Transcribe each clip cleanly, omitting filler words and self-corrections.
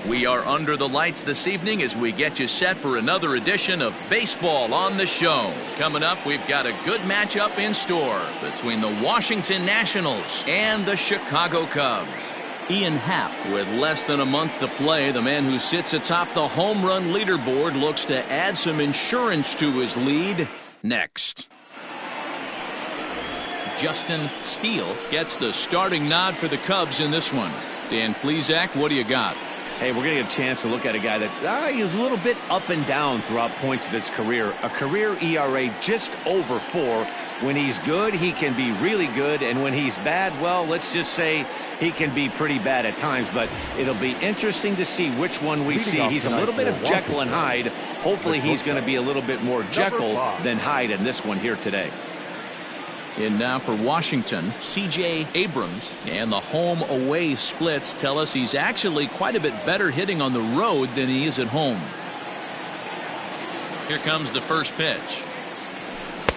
We are under the lights this evening as we get you set for another edition of Baseball on the Show. Coming up, we've got a good matchup in store between the Washington Nationals and the Chicago Cubs. Ian Happ, with less than a month to play, the man who sits atop the home run leaderboard, looks to add some insurance to his lead next. Justin Steele gets the starting nod for the Cubs in this one. Dan Plesac, what do you got? Hey, we're going to get a chance to look at a guy that he was a little bit up and down throughout points of his career. A career ERA just over 4. When he's good, he can be really good. And when he's bad, well, let's just say he can be pretty bad at times. But it'll be interesting to see which one we see. He's a little bit of Jekyll and Hyde. Hopefully he's going to be a little bit more Jekyll than Hyde in this one here today. And now for Washington, C.J. Abrams, and the home-away splits tell us he's actually quite a bit better hitting on the road than he is at home. Here comes the first pitch.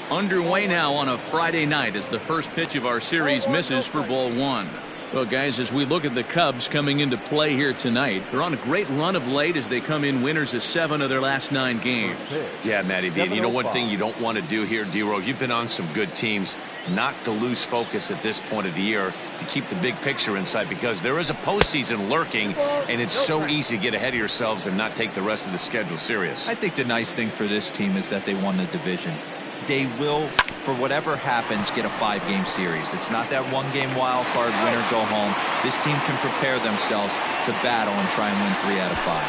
Underway now on a Friday night as the first pitch of our series misses for ball 1. Well, guys, as we look at the Cubs coming into play here tonight, they're on a great run of late as they come in winners of 7 of their last 9 games. Yeah, Matty B. And you know one thing you don't want to do here, D-Row, you've been on some good teams, not to lose focus at this point of the year, to keep the big picture in sight, because there is a postseason lurking, and it's so easy to get ahead of yourselves and not take the rest of the schedule serious. I think the nice thing for this team is that they won the division. They will, for whatever happens, get a 5-game series. It's not that 1-game wild card, win or go home. This team can prepare themselves to battle and try and win 3 out of 5.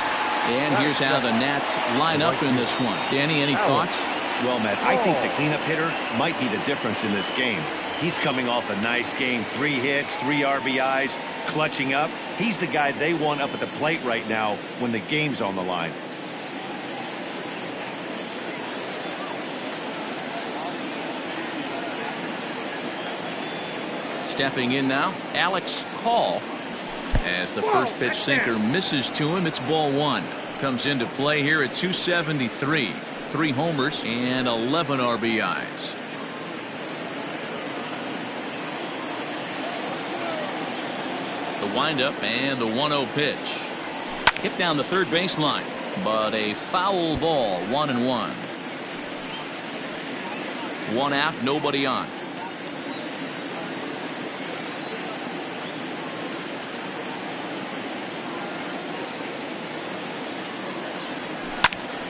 And here's how the Nats line up in this one. Danny, any thoughts? Well, Matt, I think the cleanup hitter might be the difference in this game. He's coming off a nice game, 3 hits, 3 RBIs, clutching up. He's the guy they want up at the plate right now when the game's on the line. Stepping in now, Alex Call. As the first pitch sinker misses to him, it's ball 1. Comes into play here at 273. 3 homers and 11 RBIs. The windup and the 1-0 pitch. Hit down the third baseline, but a foul ball, 1-1. 1 out, nobody on.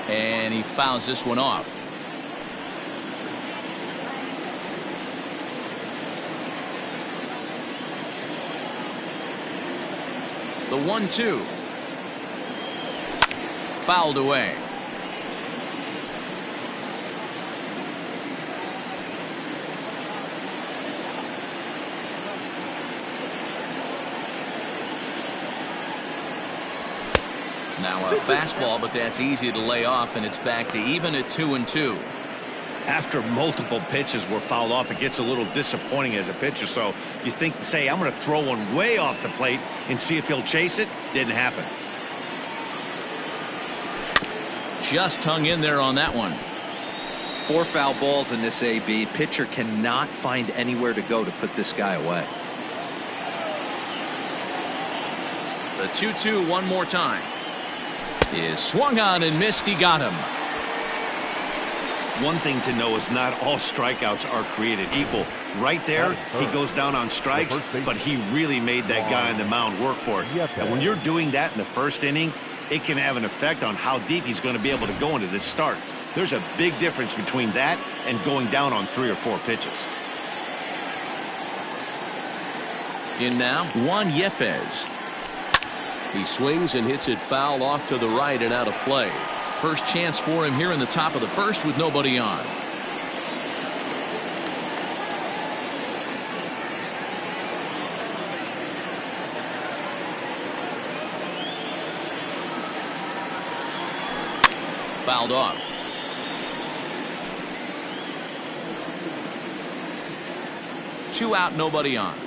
And he fouls this one off. The 1-2. Fouled away. Now a fastball, but that's easy to lay off, and it's back to even at 2-2. After multiple pitches were fouled off, it gets a little disappointing as a pitcher. So you think, say, I'm going to throw one way off the plate and see if he'll chase it. Didn't happen. Just hung in there on that one. 4 foul balls in this AB. Pitcher cannot find anywhere to go to put this guy away. The 2-2 one more time. Is swung on and missed. He got him. One thing to know is not all strikeouts are created equal. Right there, he goes down on strikes, but he really made that guy on the mound work for it. And when you're doing that in the first inning, it can have an effect on how deep he's going to be able to go into this start. There's a big difference between that and going down on 3 or 4 pitches. In now, Juan Yepez. He swings and hits it foul off to the right and out of play. First chance for him here in the top of the first with nobody on. Fouled off. Two out, nobody on.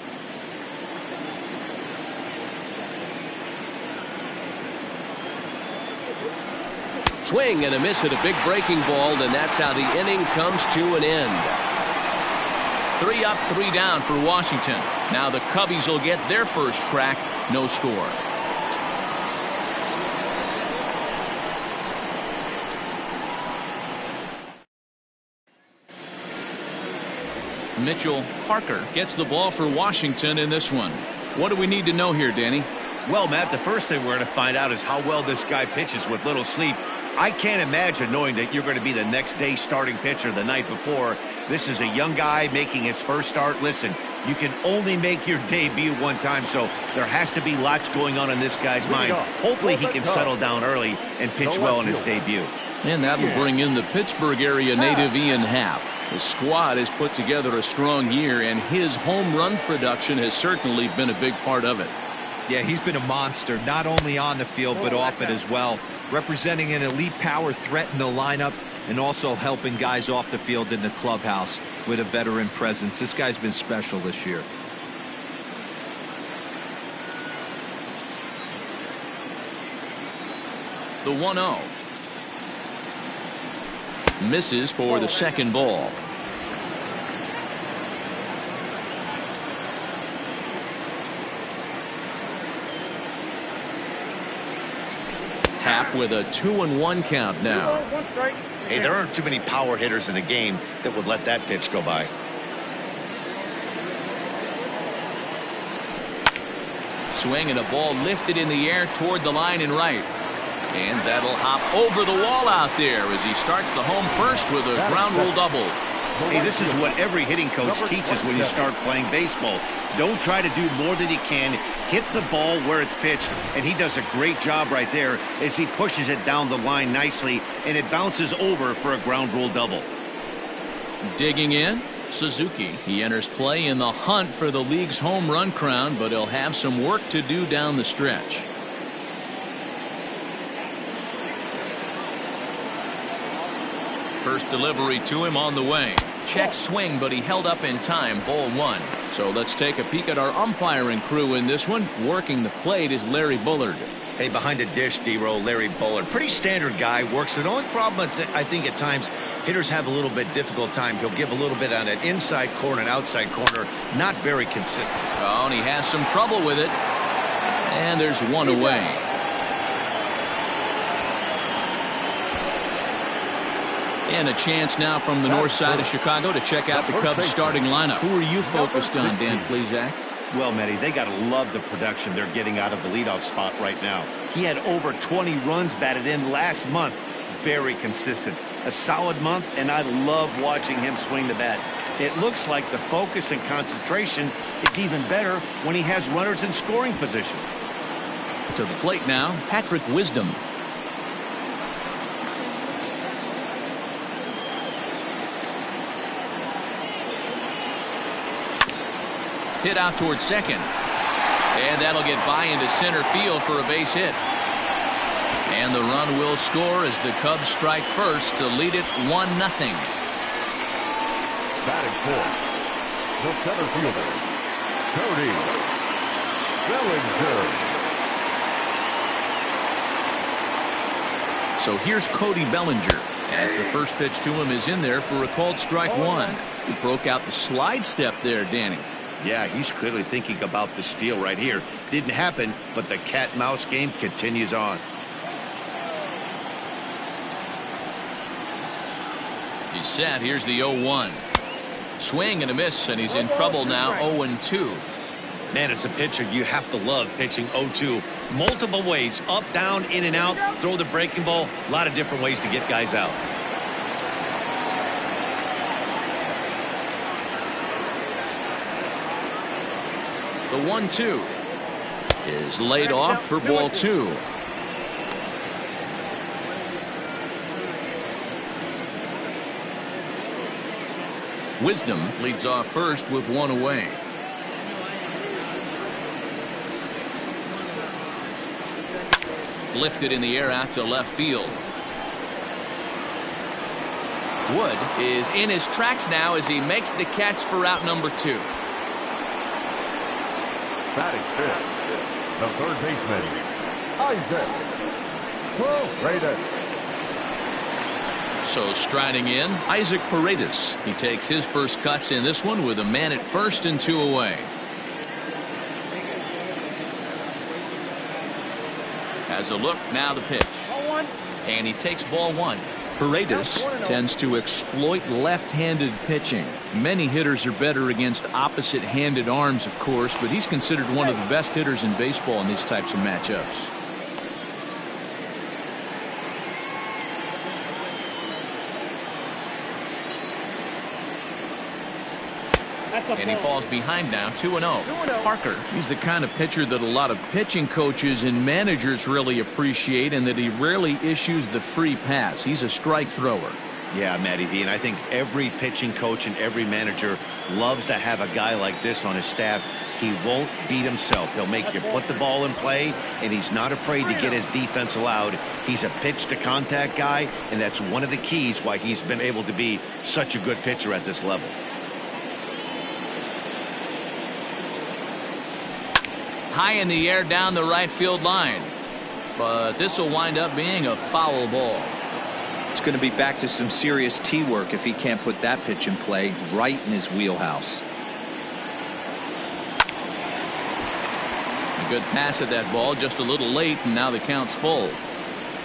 Swing and a miss at a big breaking ball, and that's how the inning comes to an end. 3 up, 3 down for Washington. Now the Cubbies will get their first crack, no score. Mitchell Parker gets the ball for Washington in this one. What do we need to know here, Danny? Well, Matt, the first thing we're going to find out is how well this guy pitches with little sleep. I can't imagine knowing that you're going to be the next day starting pitcher the night before. This is a young guy making his first start. Listen, you can only make your debut one time, so there has to be lots going on in this guy's mind. Hopefully he can settle down early and pitch well in his debut. And that'll bring in the Pittsburgh area native Ian Happ. The squad has put together a strong year, and his home run production has certainly been a big part of it. Yeah, he's been a monster, not only on the field, but off it as well. Representing an elite power threat in the lineup and also helping guys off the field in the clubhouse with a veteran presence. This guy's been special this year. The 1-0. Misses for the second ball. Happ with a 2-1 count now. Hey, there aren't too many power hitters in the game that would let that pitch go by. Swing and a ball lifted in the air toward the line and right. And that'll hop over the wall out there as he starts the home first with a ground rule double. Hey, this is what every hitting coach teaches when you start playing baseball. Don't try to do more than you can. Hit the ball where it's pitched, and he does a great job right there as he pushes it down the line nicely, and it bounces over for a ground rule double. Digging in, Suzuki. He enters play in the hunt for the league's home run crown, but he'll have some work to do down the stretch. First delivery to him on the way. Check swing, but he held up in time. Ball one. So let's take a peek at our umpiring crew in this one. Working the plate is Larry Bullard. Hey, behind the dish, D-Roll, Larry Bullard. Pretty standard guy. Works. The only problem, I think, at times, hitters have a little bit difficult time. He'll give a little bit on an inside corner and outside corner. Not very consistent. Oh, and he has some trouble with it. And there's one away. And a chance now from the north side of Chicago to check out the Cubs starting lineup. Who are you focused on, Dan Plesac? Well, Matty, they got to love the production they're getting out of the leadoff spot right now. He had over 20 runs batted in last month. Very consistent. A solid month, and I love watching him swing the bat. It looks like the focus and concentration is even better when he has runners in scoring position. To the plate now, Patrick Wisdom. Hit out towards second. And that'll get by into center field for a base hit. And the run will score as the Cubs strike first to lead it 1-0. Batting fourth, the center fielder, Cody Bellinger. So here's Cody Bellinger as the first pitch to him is in there for a called strike one. He broke out the slide step there, Danny. Yeah, he's clearly thinking about the steal right here. Didn't happen, but the cat-mouse game continues on. He's set. Here's the 0-1. Swing and a miss, and he's in trouble now. 0-2. Man, as a pitcher, you have to love pitching 0-2. Multiple ways, up, down, in and out, throw the breaking ball. A lot of different ways to get guys out. The 1-2 is laid off for ball two. Wisdom leads off first with one away. Lifted in the air out to left field. Wood is in his tracks now as he makes the catch for out number two. Batting fifth, the third baseman, Isaac Paredes. So striding in, Isaac Paredes. He takes his first cuts in this one with a man at first and two away. Has a look, now the pitch. And he takes ball one. Paredes tends to exploit left-handed pitching. Many hitters are better against opposite-handed arms, of course, but he's considered one of the best hitters in baseball in these types of matchups. And he falls behind now, 2-0. Parker, he's the kind of pitcher that a lot of pitching coaches and managers really appreciate, and that he rarely issues the free pass. He's a strike thrower. Yeah, Matty V, and I think every pitching coach and every manager loves to have a guy like this on his staff. He won't beat himself. He'll make you put the ball in play, and he's not afraid to get his defense allowed. He's a pitch-to-contact guy, and that's one of the keys why he's been able to be such a good pitcher at this level. High in the air down the right field line. But this will wind up being a foul ball. It's going to be back to some serious tee work if he can't put that pitch in play right in his wheelhouse. A good pass at that ball, just a little late, and now the count's full.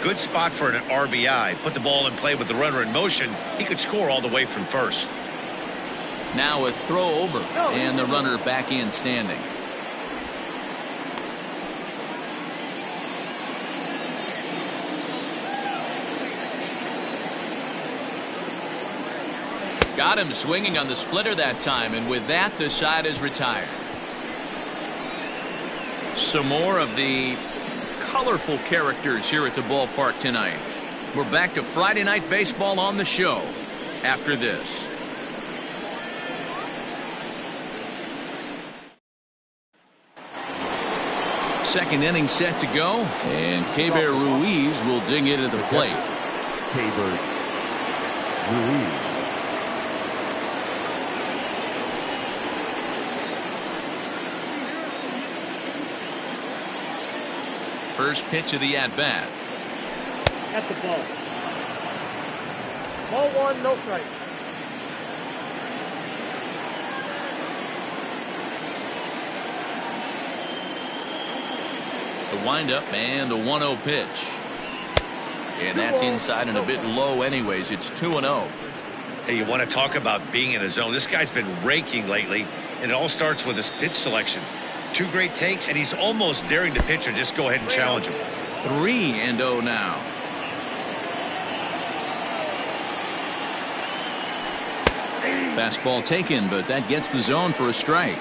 Good spot for an RBI. Put the ball in play with the runner in motion. He could score all the way from first. Now a throw over, and the runner back in standing. Got him swinging on the splitter that time, and with that, the side is retired. Some more of the colorful characters here at the ballpark tonight. We're back to Friday night baseball on the show after this. Second inning set to go, and Keibert Ruiz will dig into the plate. Keibert Ruiz. First pitch of the at-bat. At the ball. Ball one, no strike. The windup and the 1-0 pitch. And that's inside and a bit low anyways. It's 2-0. Hey, you want to talk about being in a zone? This guy's been raking lately, and it all starts with his pitch selection. Two great takes, and he's almost daring the pitcher just go ahead and challenge him. 3-0 now. Fastball taken, but that gets the zone for a strike.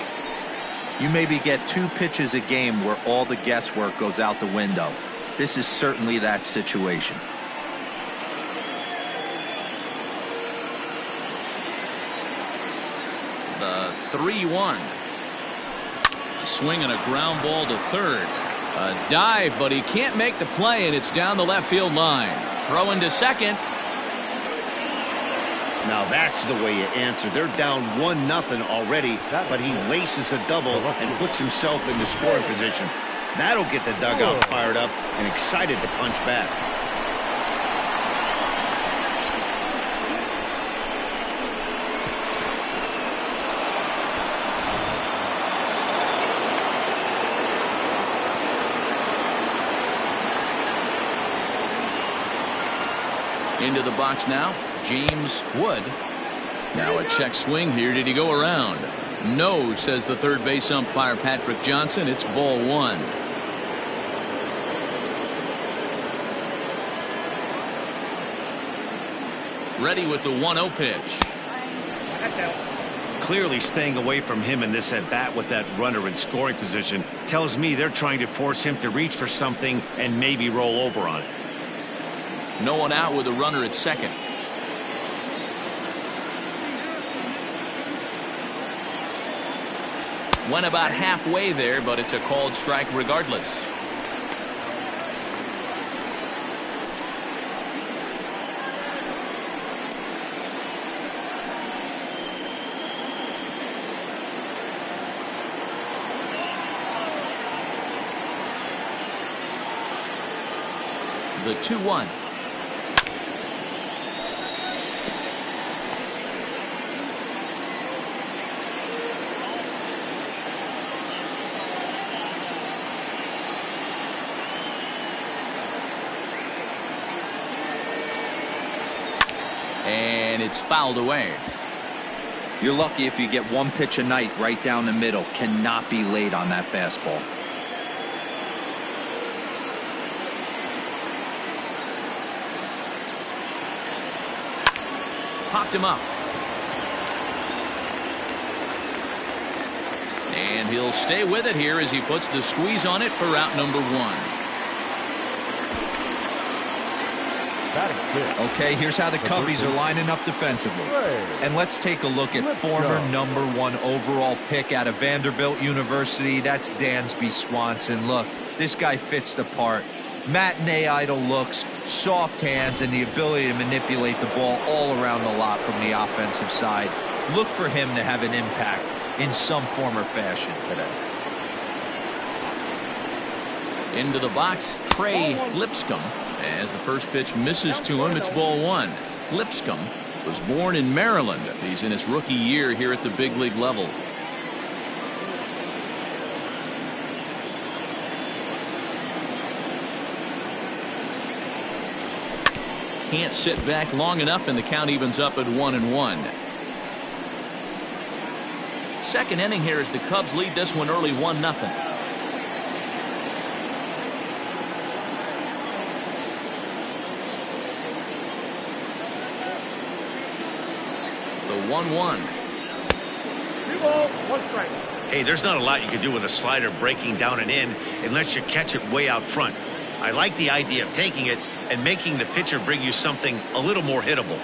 You maybe get two pitches a game where all the guesswork goes out the window. This is certainly that situation. The 3-1. Swing and a ground ball to third. A dive, but he can't make the play, and it's down the left field line. Throw into second. Now that's the way you answer. They're down 1-0 already, but he laces the double and puts himself in the scoring position. That'll get the dugout fired up and excited to punch back. Into the box now, James Wood. Now a check swing here. Did he go around? No, says the third base umpire Patrick Johnson. It's ball one. Ready with the 1-0 pitch. Clearly staying away from him in this at-bat with that runner in scoring position tells me they're trying to force him to reach for something and maybe roll over on it. No one out with a runner at second. Went about halfway there, but it's a called strike regardless. The 2-1. it's fouled away. You're lucky if you get one pitch a night right down the middle. Cannot be late on that fastball. Popped him up. And he'll stay with it here as he puts the squeeze on it for out number 1. Okay, here's how the Cubbies are lining up defensively. And let's take a look at former number 1 overall pick out of Vanderbilt University. That's Dansby Swanson. Look, this guy fits the part. Matinee idol looks, soft hands, and the ability to manipulate the ball all around the lot from the offensive side. Look for him to have an impact in some form or fashion today. Into the box, Trey Lipscomb. As the first pitch misses to him, it's ball 1. Lipscomb was born in Maryland. He's in his rookie year here at the big league level. Can't sit back long enough, and the count evens up at 1-1. Second inning here as the Cubs lead this one early 1-0. The 1-1. 2 balls, 1 strike. Hey, there's not a lot you can do with a slider breaking down and in unless you catch it way out front. I like the idea of taking it and making the pitcher bring you something a little more hittable.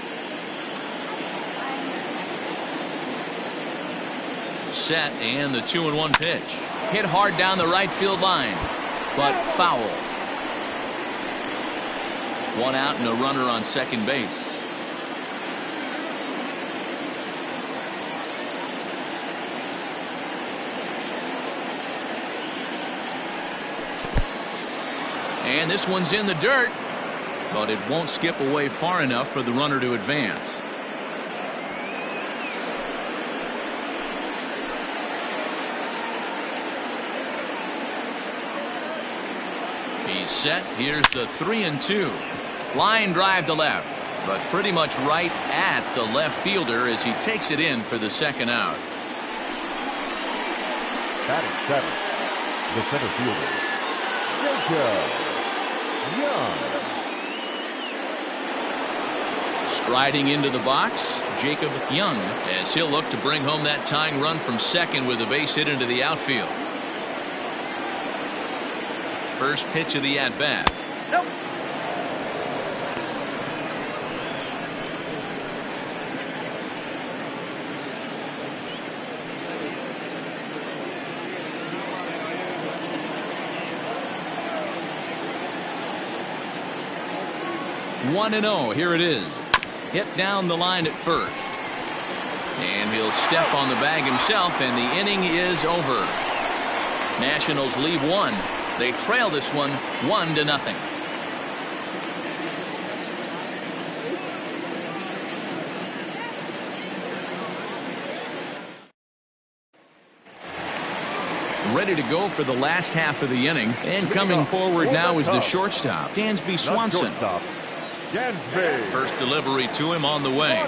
Set, and the 2-1 pitch. Hit hard down the right field line, but foul. 1 out and a runner on second base. And this one's in the dirt, but it won't skip away far enough for the runner to advance. He's set. Here's the 3-2. Line drive to left, but pretty much right at the left fielder as he takes it in for the second out. Batting 7, the center fielder, Jacob Young. Striding into the box, Jacob Young, as he'll look to bring home that tying run from second with a base hit into the outfield. First pitch of the at-bat. Nope. One and 0. Here it is. Hit down the line at first. And he'll step on the bag himself, and the inning is over. Nationals leave 1. They trail this one 1-0. Ready to go for the last half of the inning, and coming forward now is the shortstop, Dansby Swanson. First delivery to him on the way.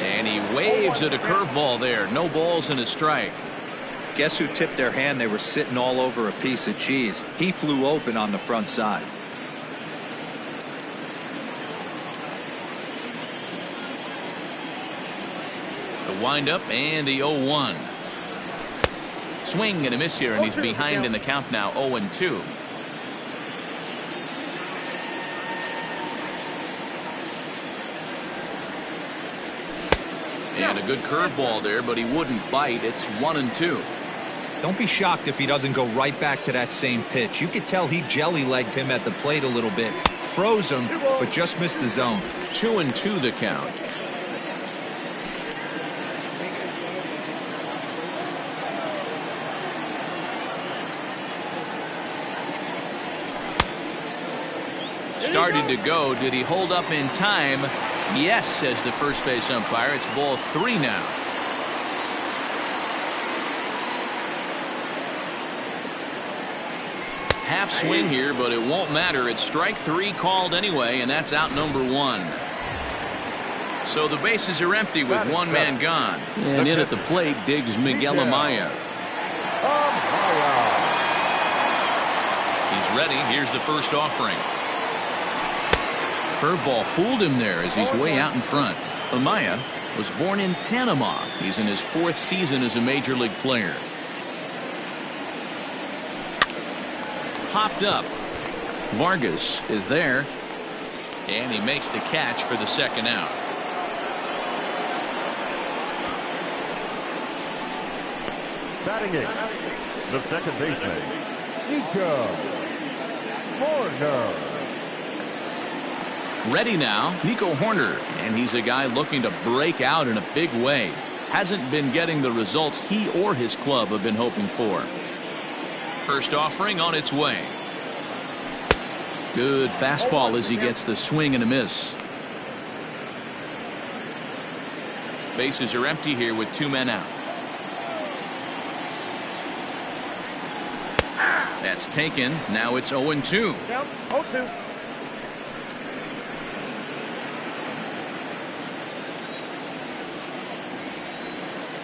And he waves at a curveball there. No balls and a strike. Guess who tipped their hand? They were sitting all over a piece of cheese. He flew open on the front side. The windup and the 0-1. Swing and a miss here, and he's behind in the count now, 0-2. And a good curveball there, but he wouldn't bite. It's 1-2. Don't be shocked if he doesn't go right back to that same pitch. You could tell he jelly-legged him at the plate a little bit. Froze him, but just missed the zone. 2-2 the count. Started to go. Did he hold up in time? Yes, says the first base umpire. It's ball 3 now. Half swing here, but it won't matter. It's strike 3 called anyway, and that's out number 1. So the bases are empty with one man gone. And in at the plate digs Miguel Amaya. He's ready. Here's the first offering. Curveball fooled him there as he's way out in front. Amaya was born in Panama. He's in his 4th season as a major league player. Popped up. Vargas is there. And he makes the catch for the second out. Batting in, the second baseman, Nico Horner. Ready now, Nico Horner, and he's a guy looking to break out in a big way. Hasn't been getting the results he or his club have been hoping for. First offering on its way. Good fastball as he gets the swing and a miss. Bases are empty here with 2 men out. That's taken. Now it's 0-2. Down, 0-2.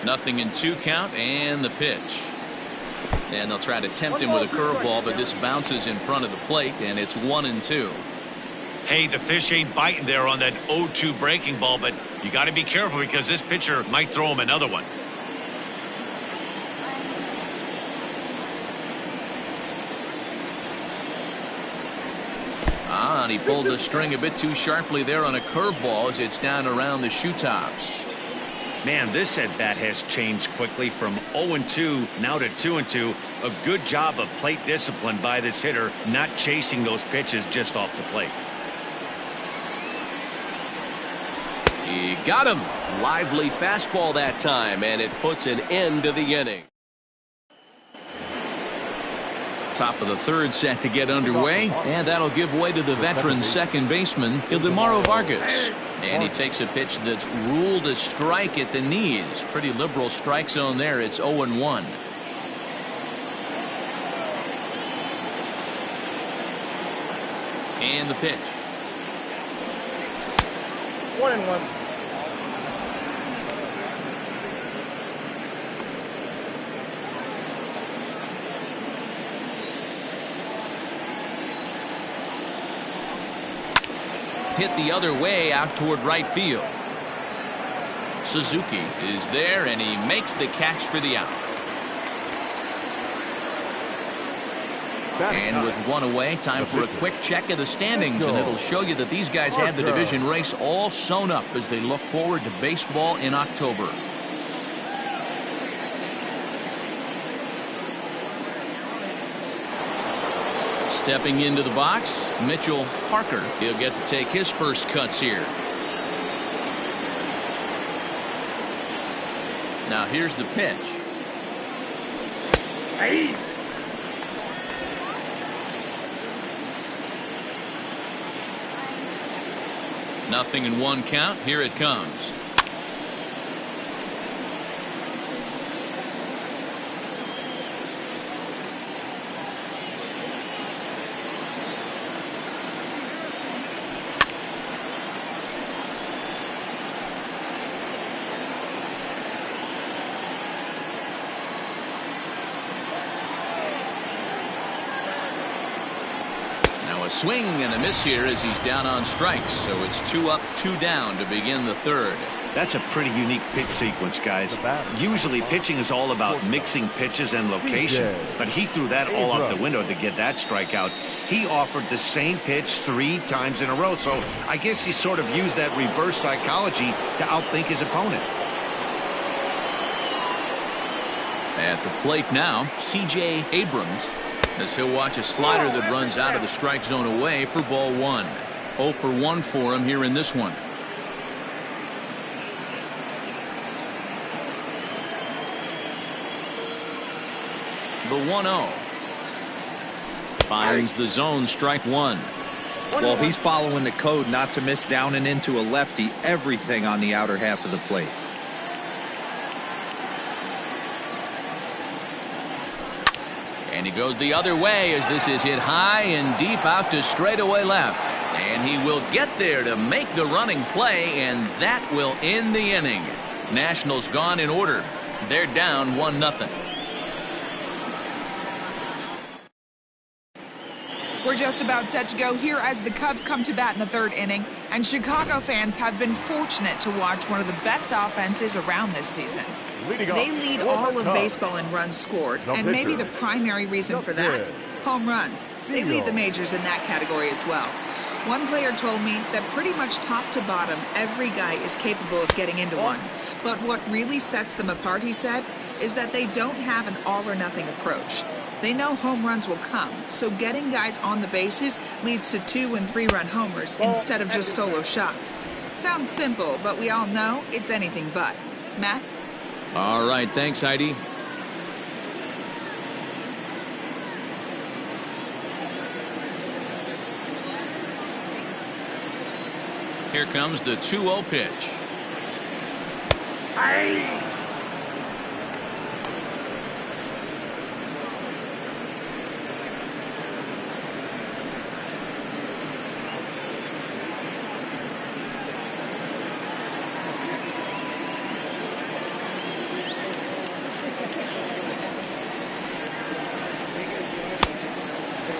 Nothing in 2 count and the pitch. And they'll try to tempt him with a curveball, but this bounces in front of the plate, and it's 1-2. Hey, the fish ain't biting there on that 0-2 breaking ball, but you got to be careful because this pitcher might throw him another one. And he pulled the string a bit too sharply there on a curveball as it's down around the shoe tops. Man, this at-bat has changed quickly from 0-2 now to 2-2. A good job of plate discipline by this hitter, not chasing those pitches just off the plate. He got him. Lively fastball that time, and it puts an end to the inning. Top of the 3rd set to get underway, and that'll give way to the veteran second baseman, Ildemaro Vargas. And he takes a pitch that's ruled a strike at the knees. Pretty liberal strike zone there. It's 0-1. And the pitch. 1-1. Hit the other way out toward right field. Suzuki is there, and he makes the catch for the out. And with 1 away, time for a quick check of the standings, and it'll show you that these guys have the division race all sewn up as they look forward to baseball in October. Stepping into the box, Mitchell Parker. He'll get to take his first cuts here. Now here's the pitch. Hey. Nothing in 1 count. Here it comes. A swing and a miss here as he's down on strikes, so it's 2 up, 2 down to begin the 3rd. That's a pretty unique pitch sequence, guys. Usually pitching is all about mixing pitches and location, but he threw that all out the window to get that strikeout. He offered the same pitch 3 times in a row, so I guess he sort of used that reverse psychology to outthink his opponent. At the plate now, C.J. Abrams, as he'll watch a slider that runs out of the strike zone away for ball 1. 0 for 1 for him here in this one. The 1-0. Finds the zone, strike 1. Well, he's following the code not to miss down and into a lefty. Everything on the outer half of the plate. And he goes the other way as this is hit high and deep out to straightaway left. And he will get there to make the running play, and that will end the inning. Nationals gone in order. They're down 1-0. We're just about set to go here as the Cubs come to bat in the third inning, and Chicago fans have been fortunate to watch one of the best offenses around this season. They lead all of baseball in runs scored, and maybe the primary reason for that, home runs. They lead the majors in that category as well. One player told me that pretty much top to bottom, every guy is capable of getting into one. But what really sets them apart, he said, is that they don't have an all-or-nothing approach. They know home runs will come, so getting guys on the bases leads to 2- and 3-run homers instead of just solo shots. Sounds simple, but we all know it's anything but. Matt? All right, thanks, Heidi. Here comes the 2-0 pitch.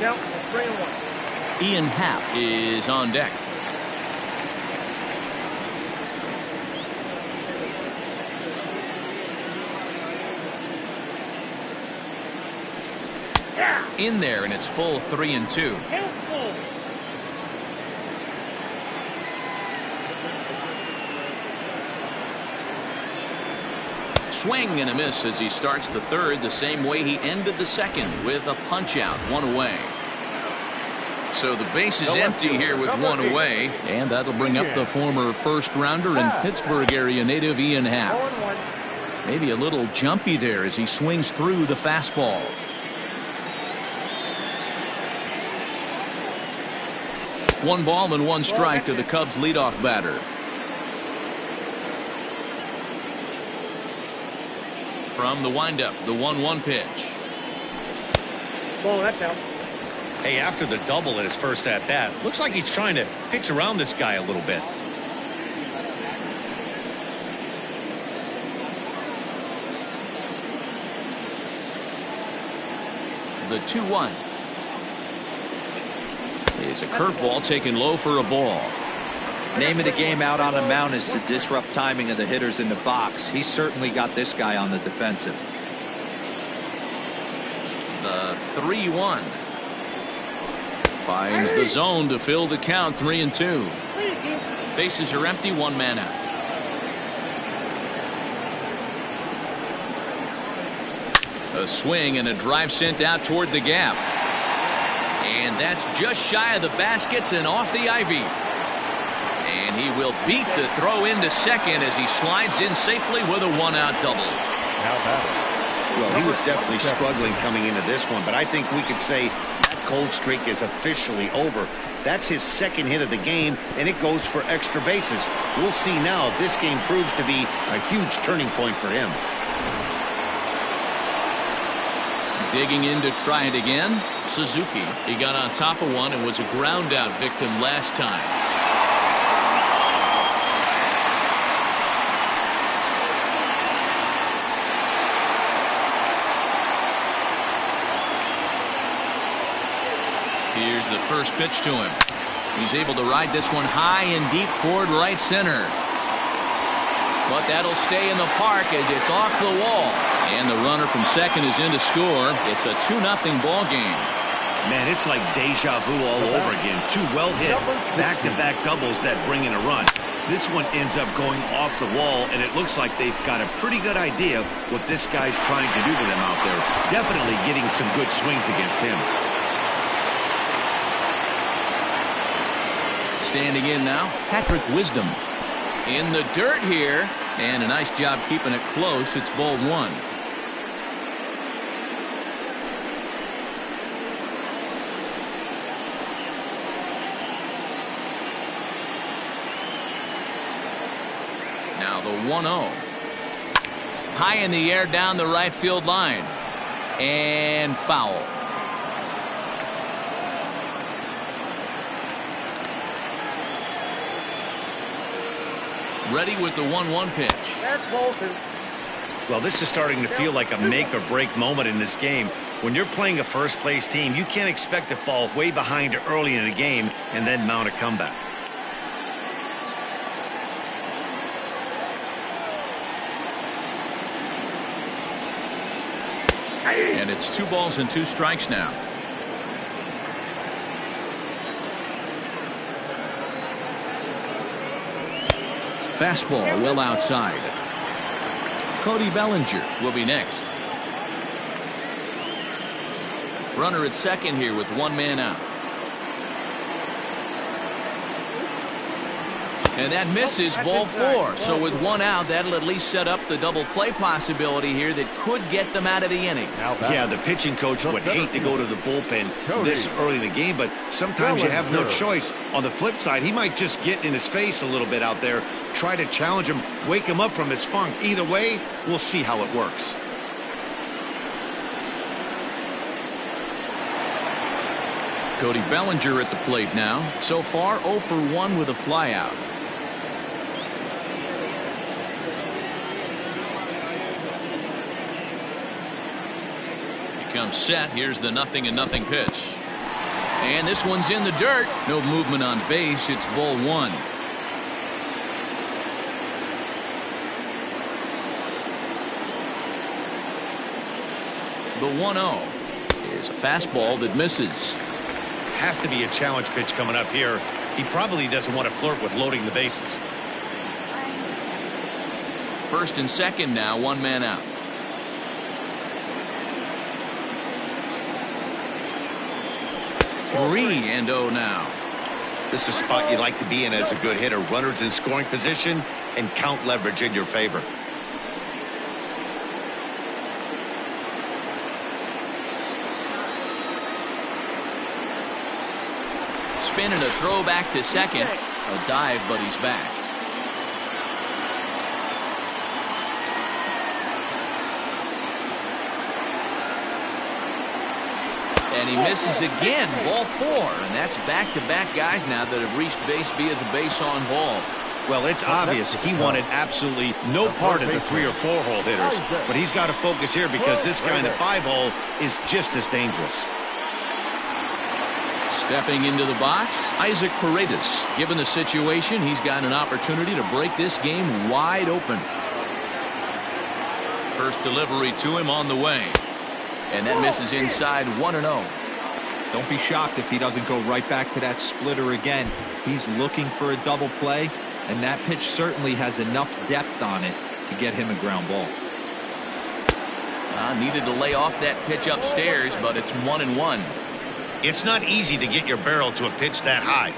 Count 3-1. Ian Happ is on deck. In there, and it's full 3-2. Swing and a miss as he starts the third the same way he ended the second, with a punch out, 1 away. So the base is empty here with 1 away, and that'll bring up the former first rounder and Pittsburgh area native Ian Happ. Maybe a little jumpy there as he swings through the fastball. One ball and 1 strike to the Cubs leadoff batter. From the windup, the 1-1 pitch. Ball, that's out. Hey, after the double in his first at-bat, looks like he's trying to pitch around this guy a little bit. The 2-1. It's a curveball taken low for a ball. Name of the game out on the mound is to disrupt timing of the hitters in the box. He certainly got this guy on the defensive. The 3-1. Finds the zone to fill the count, 3-2. Bases are empty, 1 man out. A swing and a drive sent out toward the gap. And that's just shy of the baskets and off the ivy. And he will beat the throw into second as he slides in safely with a 1-out double. How about it? Well, he was definitely struggling coming into this one, but I think we could say that cold streak is officially over. That's his second hit of the game, and it goes for extra bases. We'll see now if this game proves to be a huge turning point for him. Digging in to try it again. Suzuki. He got on top of one and was a ground out victim last time. Here's the first pitch to him. He's able to ride this one high and deep toward right center. But that'll stay in the park as it's off the wall. And the runner from second is in to score. It's a 2-0 ball game. Man, it's like deja vu all over again. 2 well-hit back-to-back doubles that bring in a run. This one ends up going off the wall, and it looks like they've got a pretty good idea what this guy's trying to do to them out there. Definitely getting some good swings against him. Standing in now, Patrick Wisdom. In the dirt here, and a nice job keeping it close. It's ball 1. Now the 1-0. High in the air down the right field line. And foul. Ready with the 1-1 pitch. That's ball 2. Well, this is starting to feel like a make or break moment in this game. When you're playing a first place team, you can't expect to fall way behind early in the game and then mount a comeback. And it's 2 balls and 2 strikes now. Fastball well outside. Cody Bellinger will be next. Runner at second here with 1 man out. And that misses, ball 4. So with 1 out, that'll at least set up the double play possibility here that could get them out of the inning. Yeah, the pitching coach would hate to go to the bullpen this early in the game, but sometimes you have no choice. On the flip side, he might just get in his face a little bit out there, try to challenge him, wake him up from his funk. Either way, we'll see how it works. Cody Bellinger at the plate now. So far, 0 for 1 with a flyout. Comes set. Here's the 0-0 pitch. And this one's in the dirt. No movement on base. It's ball 1. The 1-0 is a fastball that misses. Has to be a challenge pitch coming up here. He probably doesn't want to flirt with loading the bases. First and second now, 1 man out. 3-0 now. This is a spot you like to be in as a good hitter. Runners in scoring position and count leverage in your favor. Spin and a throw back to second. A dive, but he's back. And he misses again, ball 4. And that's back-to-back guys now that have reached base via the base on ball. Well, it's obvious he wanted absolutely no part of the 3 or 4 hole hitters. But he's got to focus here because this guy in the 5 hole is just as dangerous. Stepping into the box, Isaac Paredes. Given the situation, he's got an opportunity to break this game wide open. First delivery to him on the way. And that misses inside 1-0. Don't be shocked if he doesn't go right back to that splitter again. He's looking for a double play, and that pitch certainly has enough depth on it to get him a ground ball. Needed to lay off that pitch upstairs, but it's 1-1. It's not easy to get your barrel to a pitch that high.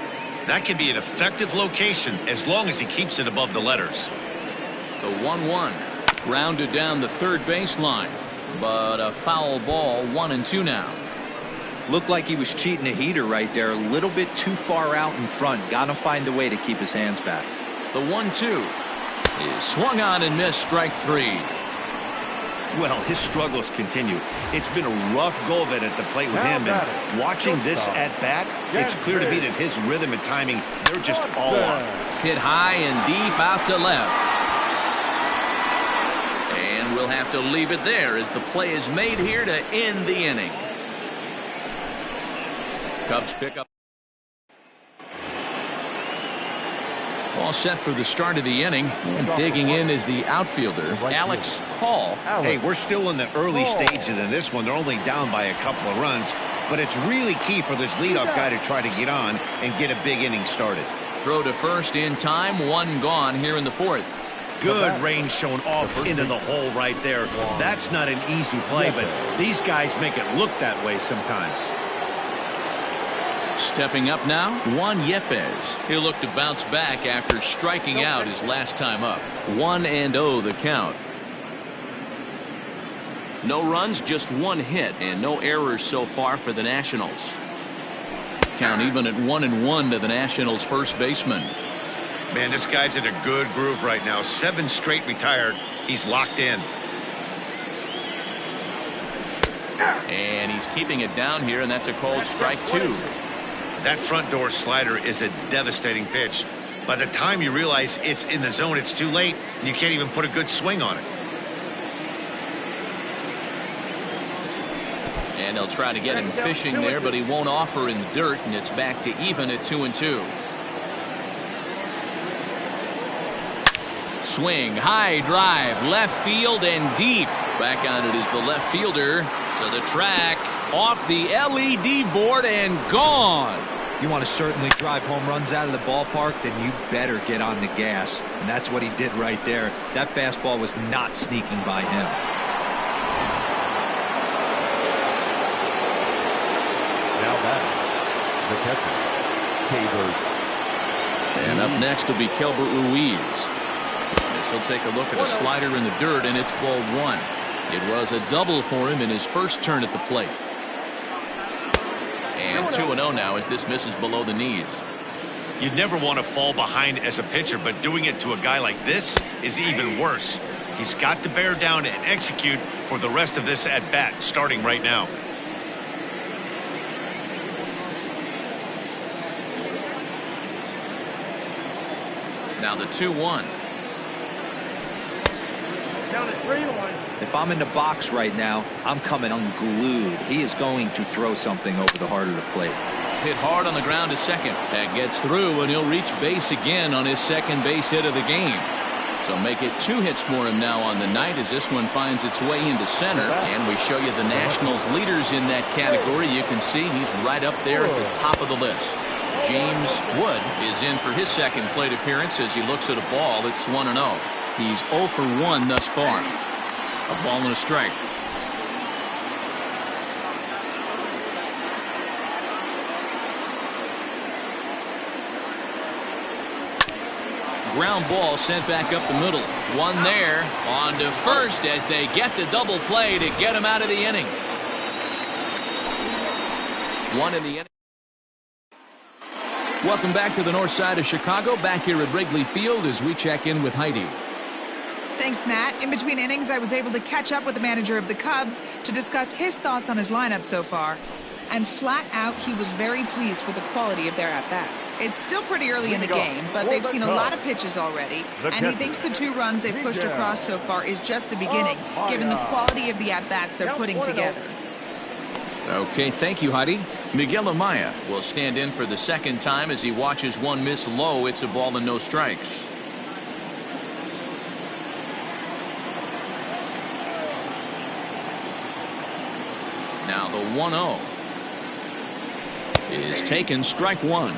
That can be an effective location as long as he keeps it above the letters. The 1-1 grounded down the third baseline. But a foul ball, 1-2 now. Looked like he was cheating a heater right there. A little bit too far out in front. Got to find a way to keep his hands back. The 1-2 is swung on and missed, strike 3. Well, his struggles continue. It's been a rough go of it at the plate with him. And watching this at bat, it's clear to me that his rhythm and timing, they're just all off. Hit high and deep out to left. We'll have to leave it there as the play is made here to end the inning. Cubs pick up. All set for the start of the inning. And digging in is the outfielder, Alex Hall. Hey, we're still in the early stages in this one. They're only down by a couple of runs. But it's really key for this leadoff guy to try to get on and get a big inning started. Throw to first in time. 1 gone here in the 4th. Good range shown off into the hole right there. That's not an easy play, but these guys make it look that way sometimes. Stepping up now, Juan Yepez. He'll look to bounce back after striking out his last time up. 1-0 the count. No runs, just 1 hit, and no errors so far for the Nationals. Count even at 1-1 to the Nationals' first baseman. Man, this guy's in a good groove right now. 7 straight retired. He's locked in. And he's keeping it down here, and that's a called strike 2. That front door slider is a devastating pitch. By the time you realize it's in the zone, it's too late, and you can't even put a good swing on it. And they'll try to get him fishing there, but he won't offer in the dirt, and it's back to even at 2-2. Swing, high drive, left field and deep. Back on it is the left fielder to the track, off the LED board and gone. You want to certainly drive home runs out of the ballpark, then you better get on the gas. And that's what he did right there. That fastball was not sneaking by him. Now batting, the catcher, K-Bird. And up next will be Kelbert Ruiz. This will take a look at a slider in the dirt, and it's ball one. It was a double for him in his first turn at the plate. And 2-0 now as this misses below the knees. You'd never want to fall behind as a pitcher, but doing it to a guy like this is even worse. He's got to bear down and execute for the rest of this at-bat, starting right now. Now the 2-1. Down at 3-1. If I'm in the box right now, I'm coming unglued. He is going to throw something over the heart of the plate. Hit hard on the ground to second. That gets through, and he'll reach base again on his second base hit of the game. So make it 2 hits for him now on the night as this one finds its way into center. And we show you the Nationals leaders in that category. You can see he's right up there at the top of the list. James Wood is in for his second plate appearance as he looks at a ball. It's 1-0. He's 0 for 1 thus far. A ball and a strike. Ground ball sent back up the middle. One there. On to first as they get the double play to get him out of the inning. One in the inning. Welcome back to the north side of Chicago. Back here at Wrigley Field as we check in with Heidi. Thanks, Matt. In between innings, I was able to catch up with the manager of the Cubs to discuss his thoughts on his lineup so far. And flat out, he was very pleased with the quality of their at-bats. It's still pretty early in the game, but they've seen a lot of pitches already. And he thinks the 2 runs they've pushed across so far is just the beginning, given the quality of the at-bats they're putting together. Okay, thank you, Heidi. Miguel Amaya will stand in for the second time as he watches one miss low. It's a ball and no strikes. Now the 1-0 is taken, strike one.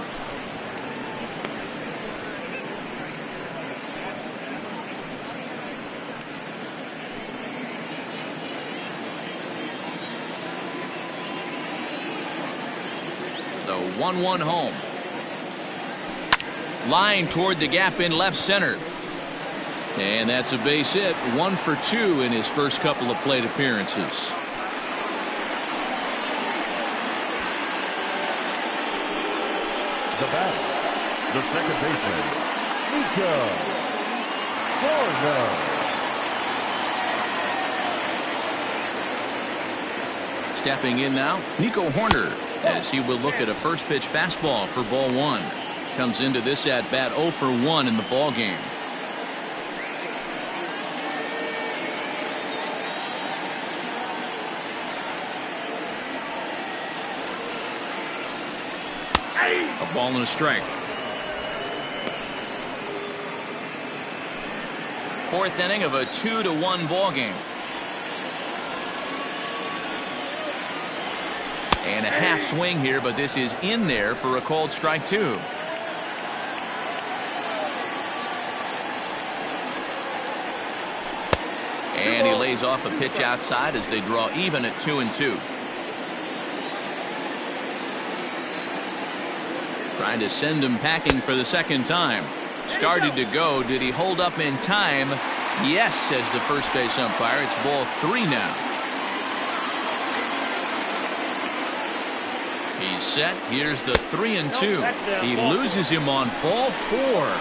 The 1-1 home. Line toward the gap in left center. And that's a base hit. 1 for 2 in his first couple of plate appearances. The batter, the second baseman, Nico Horner. Stepping in now, Nico Horner, as he will look at a first pitch fastball for ball one. Comes into this at bat 0 for 1 in the ball game. A ball and a strike. Fourth inning of a 2-1 ball game. And a half swing here, but this is in there for a called strike 2. And he lays off a pitch outside as they draw even at 2-2. Trying to send him packing for the second time. Started to go. Did he hold up in time? Yes, says the first base umpire. It's ball 3 now. He's set. Here's the 3-2. He loses him on ball 4.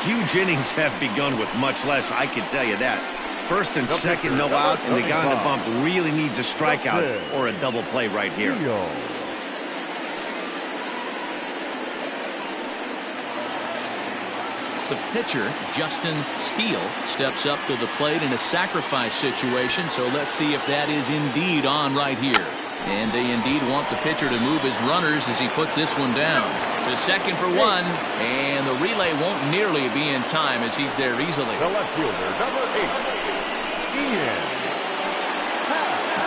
Huge innings have begun with much less, I can tell you that. First and second, no out, and the guy on the bump really needs a strikeout or a double play right here. The pitcher, Justin Steele, steps up to the plate in a sacrifice situation, so let's see if that is indeed on right here. And they indeed want the pitcher to move his runners as he puts this one down. To second for one, and the relay won't nearly be in time as he's there easily. The left fielder, number 8, Ian.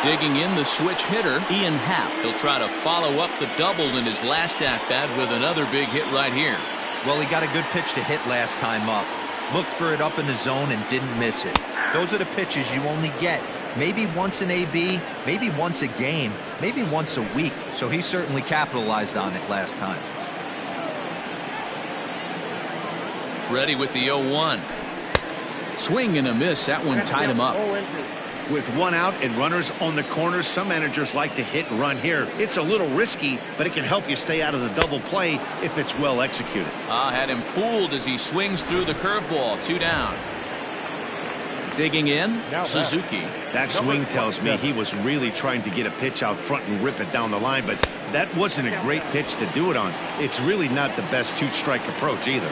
Digging in the switch hitter, Ian Happ. He'll try to follow up the double in his last at-bat with another big hit right here. Well, he got a good pitch to hit last time up. Looked for it up in the zone and didn't miss it. Those are the pitches you only get. Maybe once an AB, maybe once a game, maybe once a week. So he certainly capitalized on it last time. Ready with the 0-1. Swing and a miss. That one tied him up. With one out and runners on the corners, some managers like to hit and run here. It's a little risky, but it can help you stay out of the double play if it's well executed. Had him fooled as he swings through the curveball. 2 down. Digging in, Suzuki. That swing tells me he was really trying to get a pitch out front and rip it down the line, but that wasn't a great pitch to do it on. It's really not the best 2-strike approach either.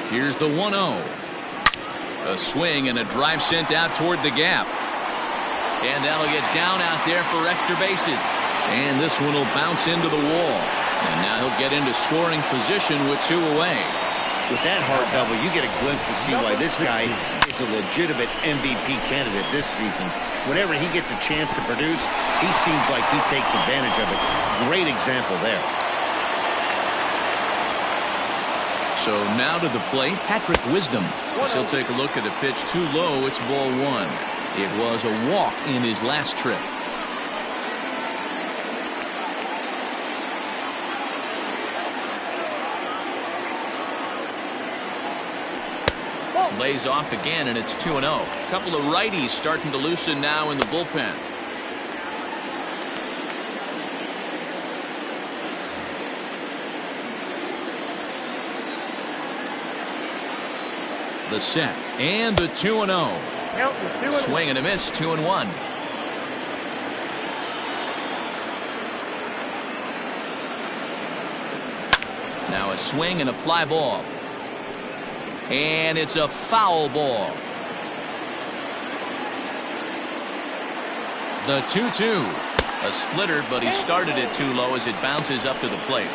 Here's the 1-0. A swing and a drive sent out toward the gap. And that'll get down out there for extra bases. And this one will bounce into the wall. And now he'll get into scoring position with 2 away. With that hard double, you get a glimpse to see why this guy is a legitimate MVP candidate this season. Whenever he gets a chance to produce, he seems like he takes advantage of it. Great example there. So now to the plate, Patrick Wisdom. He'll take a look at a pitch too low. It's ball 1. It was a walk in his last trip. Lays off again, and it's 2-0. A couple of righties starting to loosen now in the bullpen. The set and the 2-0. Swing and a miss. 2-1. Now a swing and a fly ball. And it's a foul ball. The 2-2. A splitter, but he started it too low as it bounces up to the plate.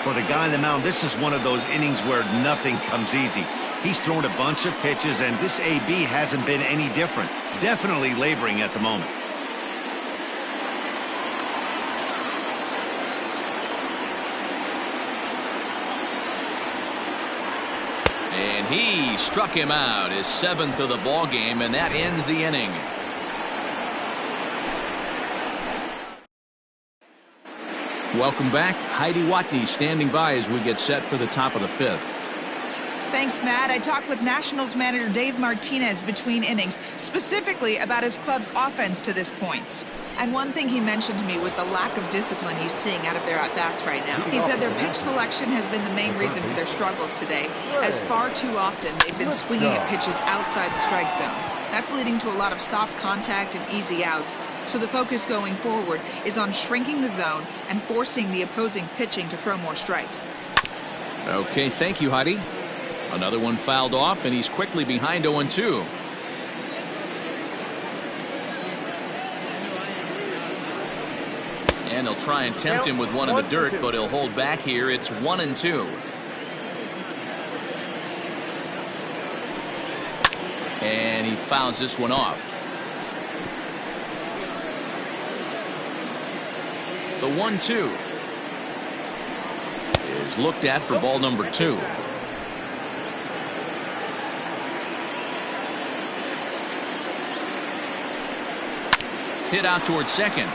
For the guy on the mound, this is one of those innings where nothing comes easy. He's thrown a bunch of pitches, and this AB hasn't been any different. Definitely laboring at the moment. And he struck him out, his 7th of the ball game, and that ends the inning. Welcome back. Heidi Watney standing by as we get set for the top of the 5th. Thanks, Matt. I talked with Nationals manager Dave Martinez between innings, specifically about his club's offense to this point. And one thing he mentioned to me was the lack of discipline he's seeing out of their at-bats right now. He said their pitch selection has been the main reason for their struggles today, as far too often they've been swinging at pitches outside the strike zone. That's leading to a lot of soft contact and easy outs, so the focus going forward is on shrinking the zone and forcing the opposing pitching to throw more strikes. Okay, thank you, Heidi. Another one fouled off, and he's quickly behind 0-2. And he'll try and tempt him with one in the dirt, but he'll hold back here. It's 1-2. And he fouls this one off. The 1-2 is looked at for ball number 2. Hit out towards second.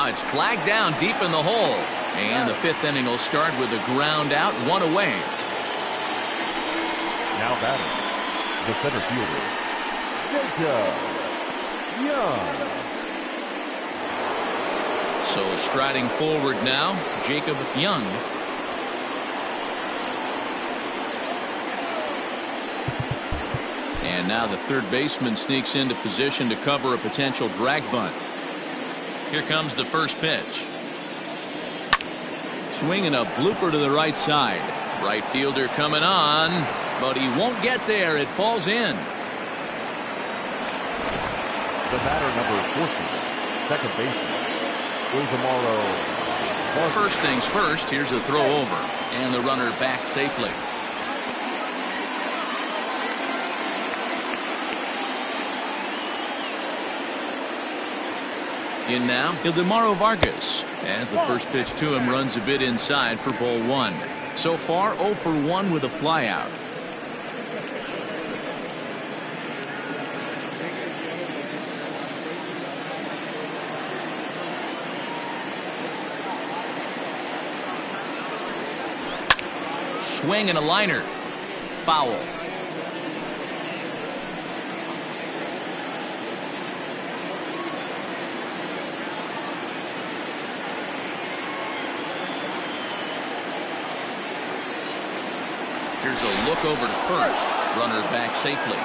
It's flagged down deep in the hole. And the 5th inning will start with a ground out, 1 away. Now batting, the center fielder, Jacob Young. So striding forward now, Jacob Young. And now the third baseman sneaks into position to cover a potential drag bunt. Here comes the first pitch. Swinging a blooper to the right side. Right fielder coming on, but he won't get there. It falls in. The batter, number 14, second baseman, tomorrow. First things first, here's a throw over, and the runner back safely. In now, Ildemaro Vargas, as the first pitch to him runs a bit inside for ball 1. So far, 0 for 1 with a flyout. Swing and a liner. Foul. Here's a look over to first. Runner back safely.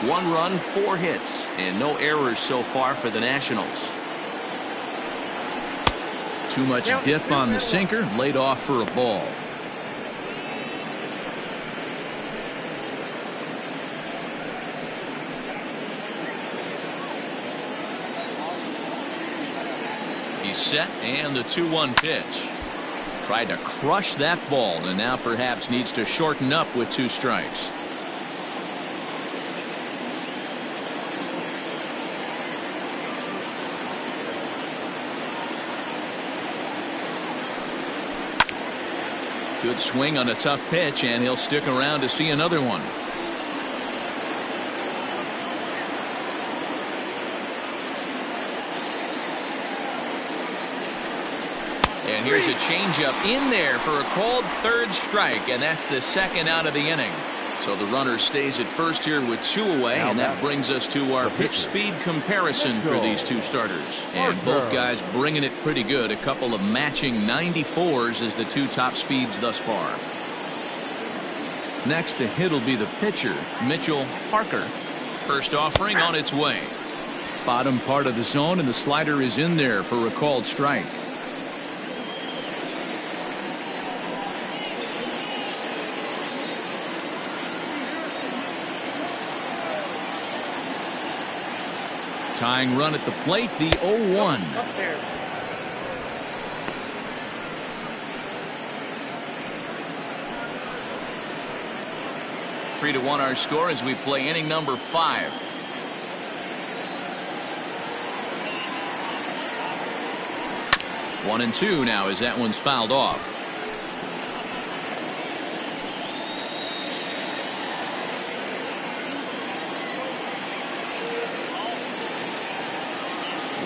1 run, 4 hits, and no errors so far for the Nationals. Too much dip on the sinker, laid off for a ball. He's set, and the 2-1 pitch. Tried to crush that ball, and now perhaps needs to shorten up with 2 strikes. Good swing on a tough pitch, and he'll stick around to see another one. And here's a changeup in there for a called 3rd strike, and that's the 2nd out of the inning. So the runner stays at first here with 2 away, and that brings us to our pitch speed comparison for these 2 starters. And both guys bringing it pretty good. A couple of matching 94s as the 2 top speeds thus far. Next to hit will be the pitcher, Mitchell Parker. First offering on its way. Bottom part of the zone, and the slider is in there for a called strike. Tying run at the plate, the 0-1. 3-1 our score as we play inning number 5. One and 2 now as that one's fouled off.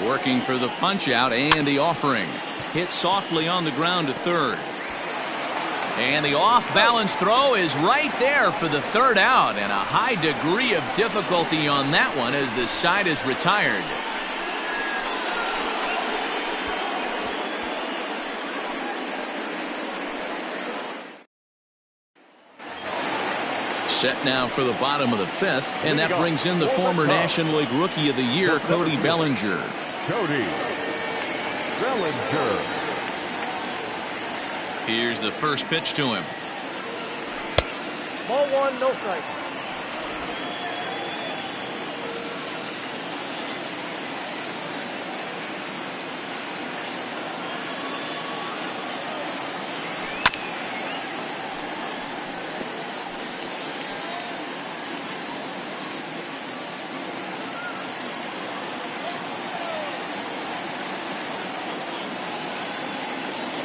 Working for the punch out and the offering. Hit softly on the ground to third. And the off-balance throw is right there for the 3rd out, and a high degree of difficulty on that one as the side is retired. Set now for the bottom of the 5th, and that brings in the former National League Rookie of the Year, Cody Bellinger. Cody Bellinger. Here's the first pitch to him. Ball 1, no strike.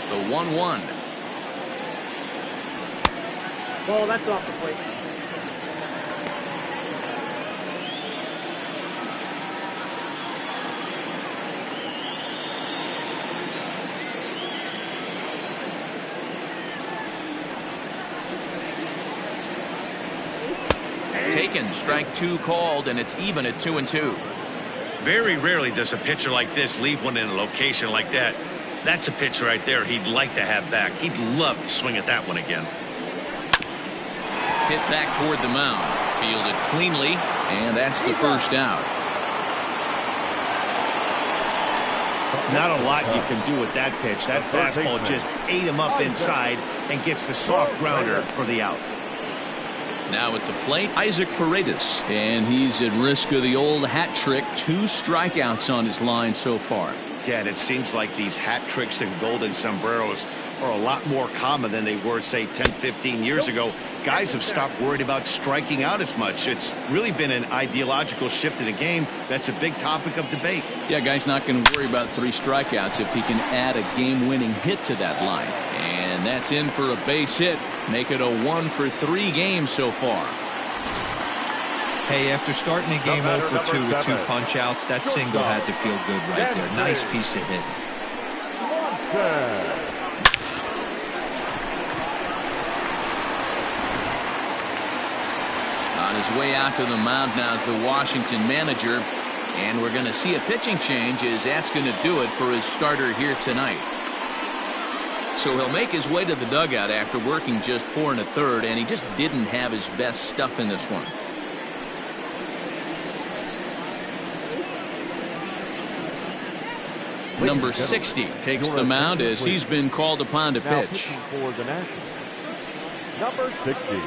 The 1-1. Ball, that's off the plate. Taken, strike 2 called, and it's even at 2-2. Very rarely does a pitcher like this leave one in a location like that. That's a pitch right there he'd like to have back. He'd love to swing at that one again. Hit back toward the mound. Fielded cleanly, and that's the first out. Not a lot you can do with that pitch. That fastball just ate him up inside and gets the soft grounder for the out. Now at the plate, Isaac Paredes, and he's at risk of the old hat trick. 2 strikeouts on his line so far. Yeah, it seems like these hat tricks and golden sombreros are a lot more common than they were, say, 10, 15 years ago. Guys have stopped worried about striking out as much. It's really been an ideological shift in the game that's a big topic of debate. Yeah, guy's not going to worry about 3 strikeouts if he can add a game-winning hit to that line. And that's in for a base hit. Make it a 1-for-3 game so far. Hey, after starting a game 0 for 2 with 2 punch-outs, that single had to feel good right there. Nice piece of hit. On his way out to the mound now is the Washington manager. And we're going to see a pitching change as that's going to do it for his starter here tonight. So he'll make his way to the dugout after working just 4 1/3, and he just didn't have his best stuff in this one. Number 60 takes the mound as he's been called upon to pitch. For the Nationals, number 60.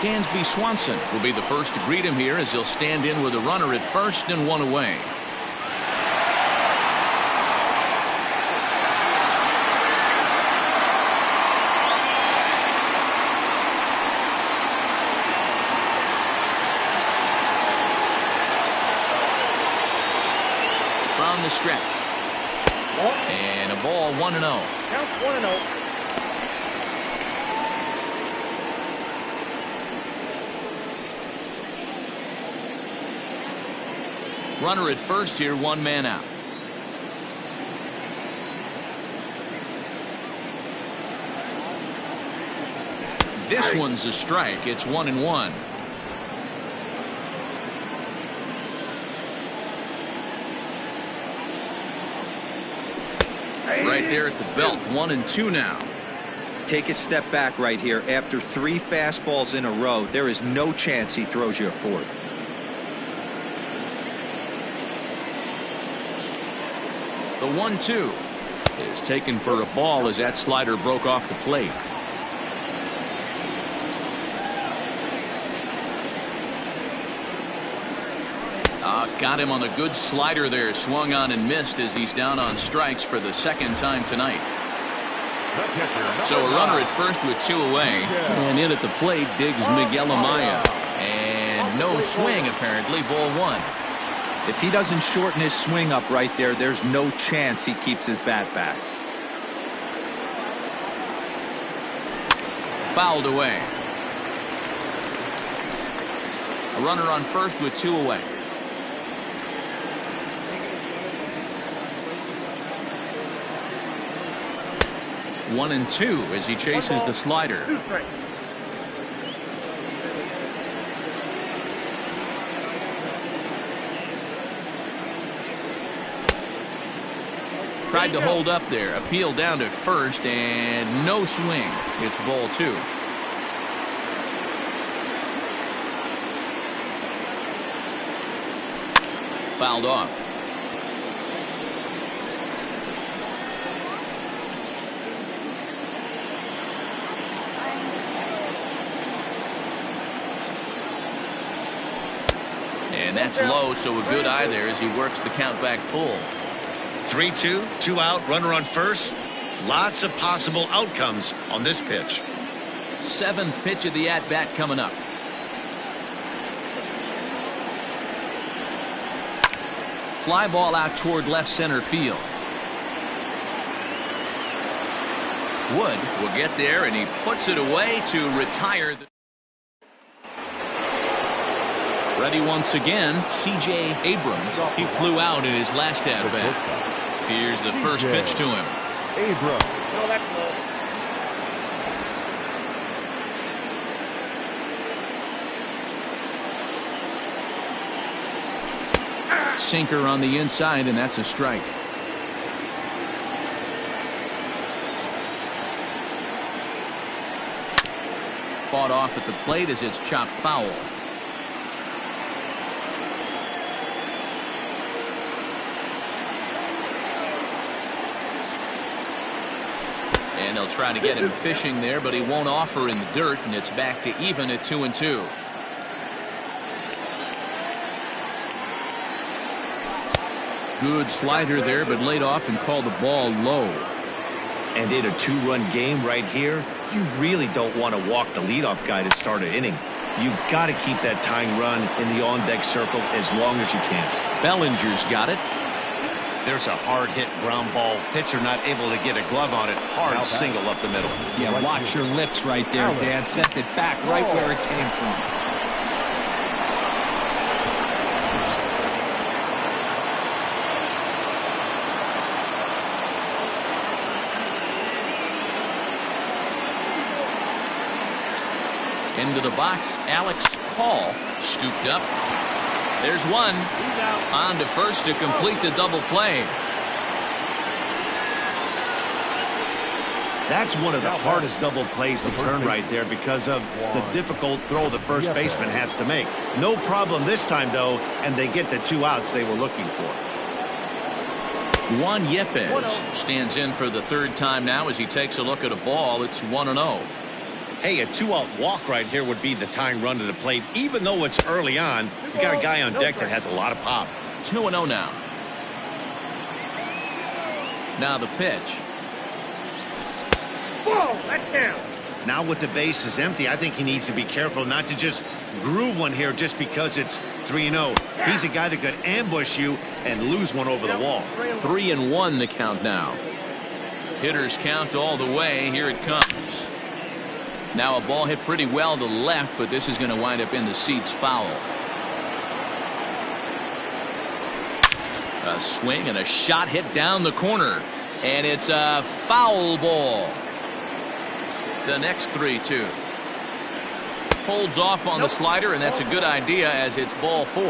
Dansby Swanson will be the first to greet him here as he'll stand in with a runner at first and 1 away. From the stretch. And a ball 1-0. Count 1-0. Runner at first here, 1 man out. This one's a strike. It's 1-1. Right there at the belt, 1-2 now. Take a step back right here. After 3 fastballs in a row, there is no chance he throws you a 4th. The 1-2 is taken for a ball as that slider broke off the plate. Got him on the good slider there. Swung on and missed as he's down on strikes for the 2nd time tonight. So a runner at first with 2 away. And in at the plate digs Miguel Amaya. And no swing apparently. Ball 1. If he doesn't shorten his swing up right there, there's no chance he keeps his bat back. Fouled away. A runner on first with 2 away. One and 2 as he chases the slider. Tried to hold up there. Appeal down to first and no swing. It's ball 2. Fouled off. And that's low, so a good eye there as he works the count back full. 3-2, 2 out, runner on first. Lots of possible outcomes on this pitch. 7th pitch of the at-bat coming up. Fly ball out toward left center field. Wood will get there, and he puts it away to retire. Ready once again, C.J. Abrams. He flew out in his last at-bat. Here's the first pitch to him. Abrams. No, that's low. Sinker on the inside, and that's a strike. Fought off at the plate as it's chopped foul. And they'll try to get him fishing there, but he won't offer in the dirt, and it's back to even at 2-2. Good slider there, but laid off and called the ball low. And in a 2-run game right here, you really don't want to walk the leadoff guy to start an inning. You've got to keep that tying run in the on-deck circle as long as you can. Bellinger's got it. There's a hard hit ground ball. Pitcher not able to get a glove on it. Hard single up the middle. Yeah, watch your lips right there, Dan. Sent it back right where it came from. Into the box, Alex Call scooped up. There's one. On to first to complete the double play. That's one of the hardest double plays to turn right there because of the difficult throw the first baseman has to make. No problem this time, though, and they get the 2 outs they were looking for. Juan Yepes stands in for the 3rd time now as he takes a look at a ball. It's 1-0. Hey, a 2-out walk right here would be the tying run to the plate. Even though it's early on, you got a guy on deck that has a lot of pop. 2-0 now. Now the pitch. Whoa, that's down. Now with the bases empty, I think he needs to be careful not to just groove one here just because it's 3-0. He's a guy that could ambush you and lose one over the wall. 3-1 the count now. Hitters count all the way. Here it comes. Now a ball hit pretty well to left, but this is going to wind up in the seats foul. A swing and a shot hit down the corner, and it's a foul ball. The next 3-2. Holds off on the slider, and that's a good idea as it's ball 4.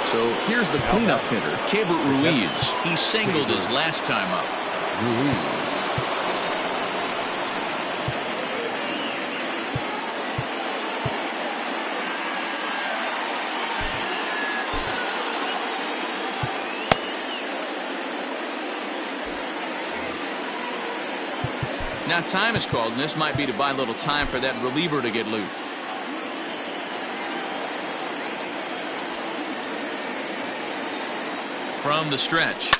So here's the cleanup hitter, Keibert Ruiz. He singled his last time up. Now time is called, and this might be to buy a little time for that reliever to get loose. From the stretch.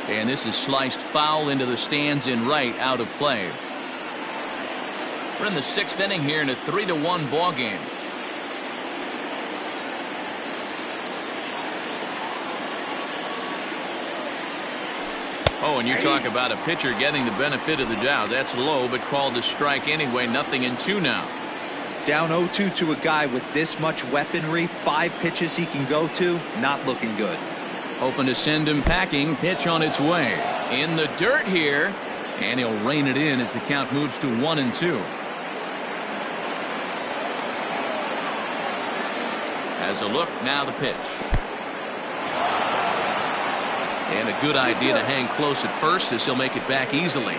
And this is sliced foul into the stands in right, out of play. We're in the 6th inning here in a 3-1 ball game. Oh, and you talk about a pitcher getting the benefit of the doubt. That's low, but called a strike anyway. 0-2 now. Down 0-2 to a guy with this much weaponry, 5 pitches he can go to, not looking good. Hoping to send him packing. Pitch on its way. In the dirt here, and he'll rein it in as the count moves to 1-2. As a look, now the pitch. And a good idea to hang close at first as he'll make it back easily.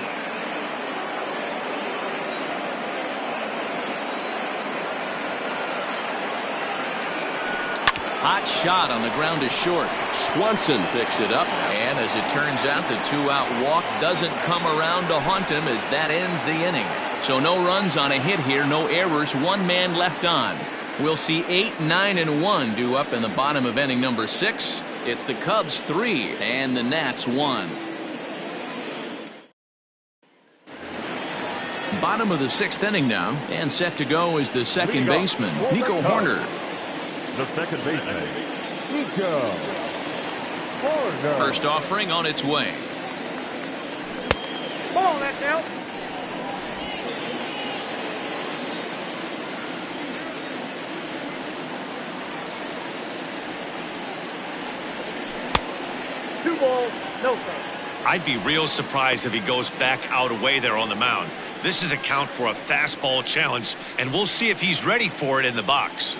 Hot shot on the ground is short. Swanson picks it up, and as it turns out, the 2-out walk doesn't come around to haunt him as that ends the inning. So no runs on a hit here, no errors, 1 man left on. We'll see 8, 9, and 1 due up in the bottom of inning number 6. It's the Cubs 3 and the Nats 1. Bottom of the 6th inning now, and set to go is the second baseman, Nico Horner. The second baseman, Nico Horner. First offering on its way. Ball, that's out. No thanks. I'd be real surprised if he goes back out away there on the mound. This is a count for a fastball challenge, and we'll see if he's ready for it in the box.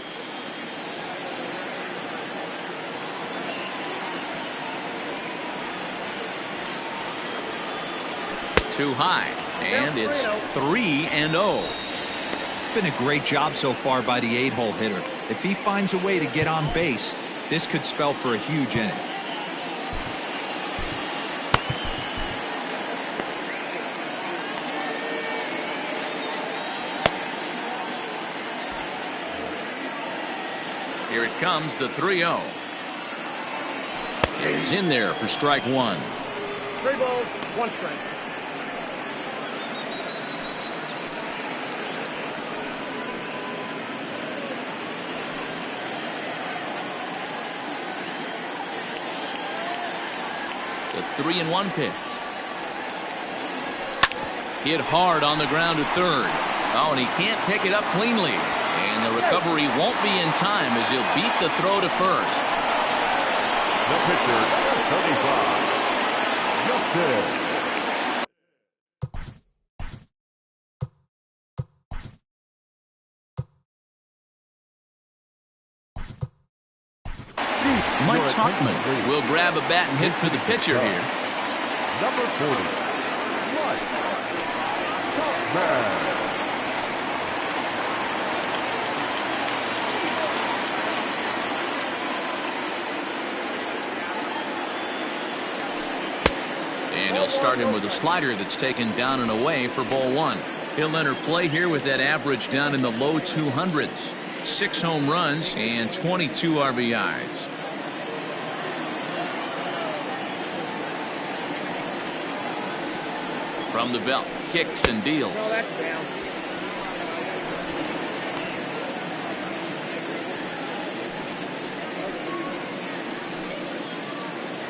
Too high. And it's 3-0. It's been a great job so far by the 8-hole hitter. If he finds a way to get on base, this could spell for a huge inning. Here it comes, the 3-0. He's in there for strike one. 3 balls, 1 strike. The 3-1 pitch. Hit hard on the ground to third. Oh, and he can't pick it up cleanly. And the recovery won't be in time as he'll beat the throw to first. The pitcher, 35. Justin. Mike Tauchman will grab a bat and hit for the pitcher here. Number 40, Mike Tauchman. And he'll start him with a slider that's taken down and away for ball one. He'll enter play here with that average down in the low 200s. 6 home runs and 22 RBIs. From the belt, kicks and deals. Oh, that's down.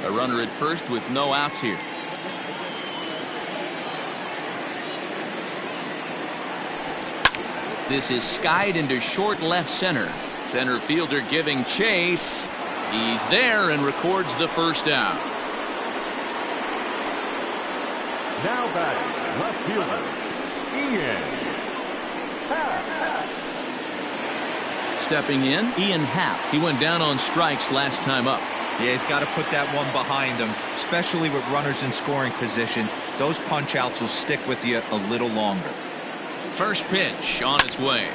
A runner at first with no outs here. This is skied into short left center. Center fielder giving chase. He's there and records the first out. Now batting, left fielder, Ian Happ. Stepping in, Ian Happ. He went down on strikes last time up. Yeah, he's got to put that one behind him, especially with runners in scoring position. Those punch outs will stick with you a little longer. First pitch on its way.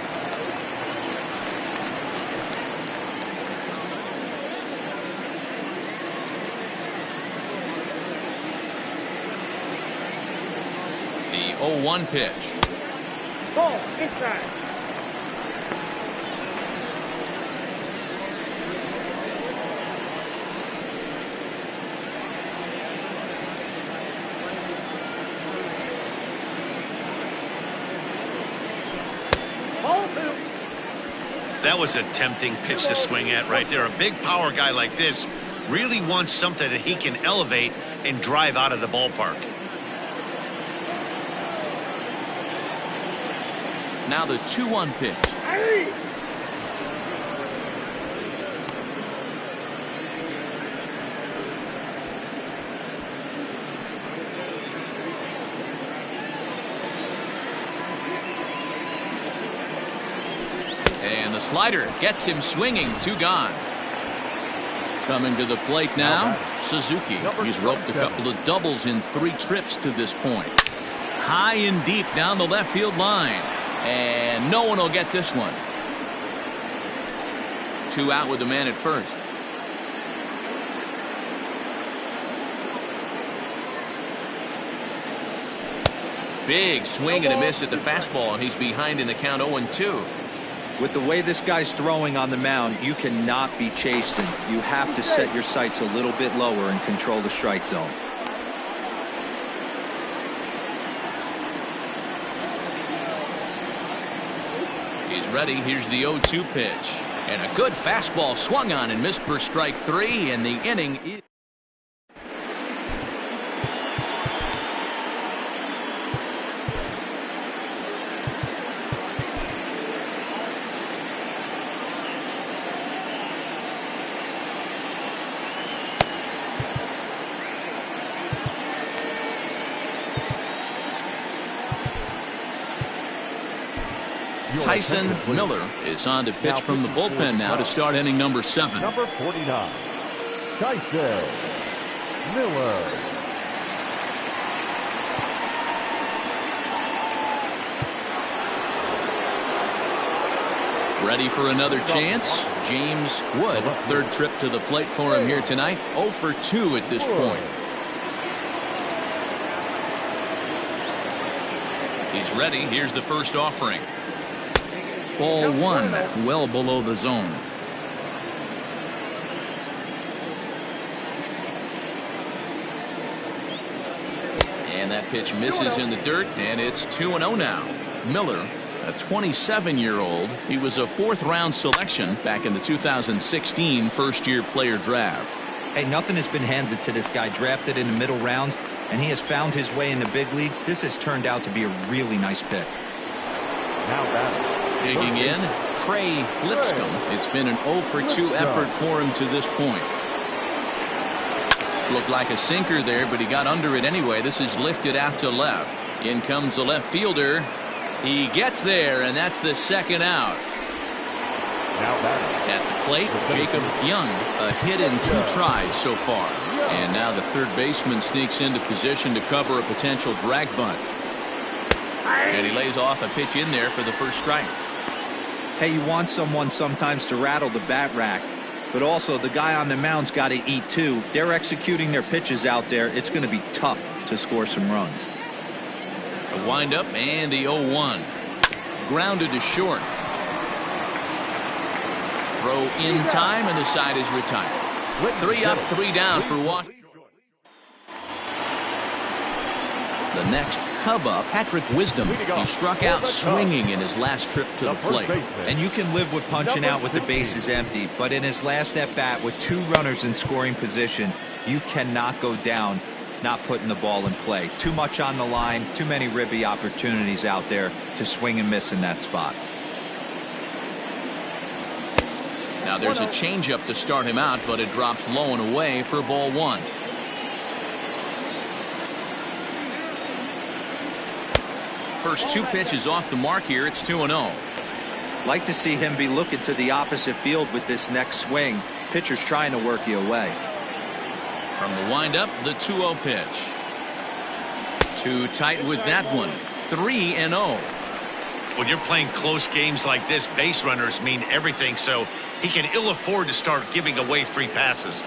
The 0-1 pitch. Ball, inside. That was a tempting pitch to swing at right there. A big power guy like this really wants something that he can elevate and drive out of the ballpark. Now the 2-1 pitch. And the slider gets him swinging. 2 gone. Coming to the plate now, Suzuki. He's roped a couple of doubles in 3 trips to this point. High and deep down the left field line. And no one will get this one. 2 out with the man at first. Big swing and a miss at the fastball, and he's behind in the count 0-2. With the way this guy's throwing on the mound, you cannot be chasing. You have to set your sights a little bit lower and control the strike zone. He's ready. Here's the 0-2 pitch. And a good fastball swung on and missed for strike 3, and the inning is... Tyson Miller is on to pitch from the bullpen now to start inning number 7. Number 49, Tyson Miller. Ready for another chance? James Wood, third trip to the plate for him here tonight. 0 for 2 at this point. He's ready. Here's the first offering. Ball 1, well below the zone. And that pitch misses in the dirt, and it's 2-0 now. Miller, a 27-year-old, he was a fourth-round selection back in the 2016 first-year player draft. Hey, nothing has been handed to this guy. Drafted in the middle rounds, and he has found his way in the big leagues. This has turned out to be a really nice pick. Now batting. Digging in, Trey Lipscomb. It's been an 0 for 2 effort for him to this point. Looked like a sinker there, but he got under it anyway. This is lifted out to left. In comes the left fielder. He gets there, and that's the second out. Now batting. At the plate, Jacob Young, a hit in 2 tries so far. And now the third baseman sneaks into position to cover a potential drag bunt. And he lays off a pitch in there for the first strike. Hey, you want someone sometimes to rattle the bat rack, but also the guy on the mound's got to eat too. They're executing their pitches out there. It's going to be tough to score some runs. A windup and the 0-1. Grounded to short. Throw in time, and the side is retired. 3 up, 3 down for Washington. The next Cub up, Patrick Wisdom. He struck out swinging in his last trip to the plate. And you can live with punching out with the bases empty, but in his last at bat with 2 runners in scoring position, you cannot go down not putting the ball in play. Too much on the line, too many ribby opportunities out there to swing and miss in that spot. Now there's a changeup to start him out, but it drops low and away for ball 1. First 2 pitches off the mark here. It's 2-0. Like to see him be looking to the opposite field with this next swing. Pitcher's trying to work you away. From the windup, the 2-0 pitch. Too tight with that one. 3-0. When you're playing close games like this, base runners mean everything, so he can ill afford to start giving away free passes.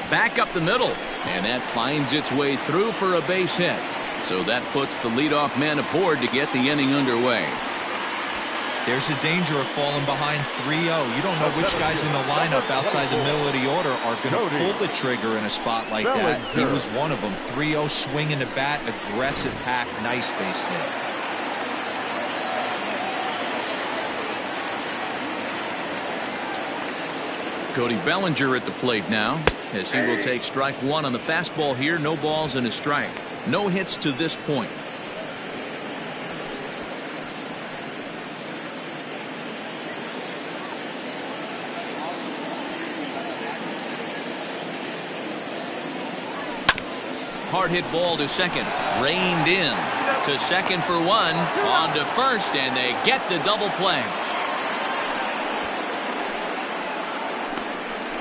Back up the middle, and that finds its way through for a base hit. So that puts the leadoff man aboard to get the inning underway. There's a danger of falling behind 3-0. You don't know which guys in the lineup outside the middle of the order are going to pull the trigger in a spot like that. He was one of them. 3-0 swinging the bat, aggressive hack, nice base hit. Cody Bellinger at the plate now, as he will take strike 1 on the fastball here. No balls and a strike. No hits to this point. Hard hit ball to second. Reined in to second for 1. On to first, and they get the double play.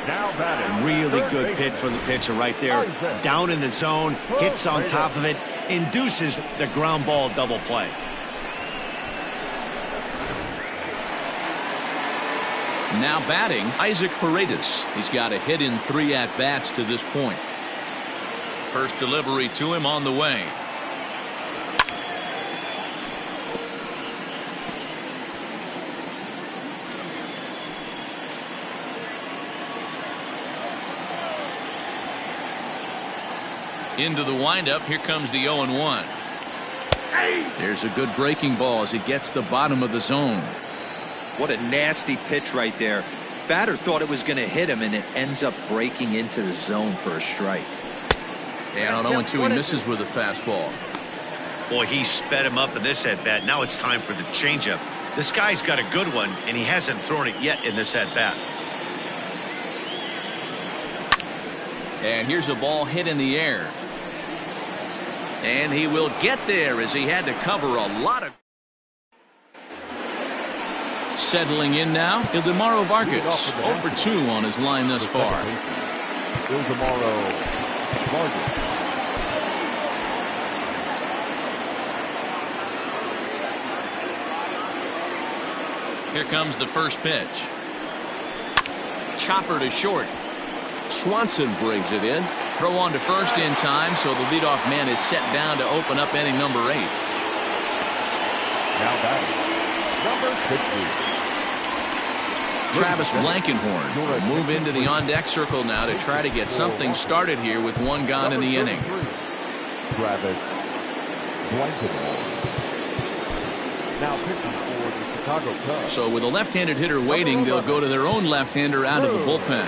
Now batting. Really good pitch from the pitcher right there. Down in the zone, hits on top of it, induces the ground ball double play. Now batting, Isaac Paredes. He's got a hit in 3 at-bats to this point. First delivery to him on the way. Into the windup. Here comes the 0-1. There's a good breaking ball as it gets the bottom of the zone. What a nasty pitch right there. Batter thought it was going to hit him, and it ends up breaking into the zone for a strike. And on 0-2, he misses with a fastball. Boy, he sped him up in this at-bat. Now it's time for the changeup. This guy's got a good one, and he hasn't thrown it yet in this at-bat. And here's a ball hit in the air. And he will get there as he had to cover a lot of. Settling in now, Ildemaro Vargas. 0 for 2 on his line thus far. Ildemaro Vargas. Here comes the first pitch. Chopper to short. Swanson brings it in. Throw on to first in time, so the leadoff man is set down to open up inning number 8. Now batting, number 50. Travis Blankenhorn will move into the on-deck circle now to try to get something started here with one gone in the inning. Travis Blankenhorn. Now pitching for the Chicago Cubs. So with a left-handed hitter waiting, they'll go to their own left-hander out of the bullpen.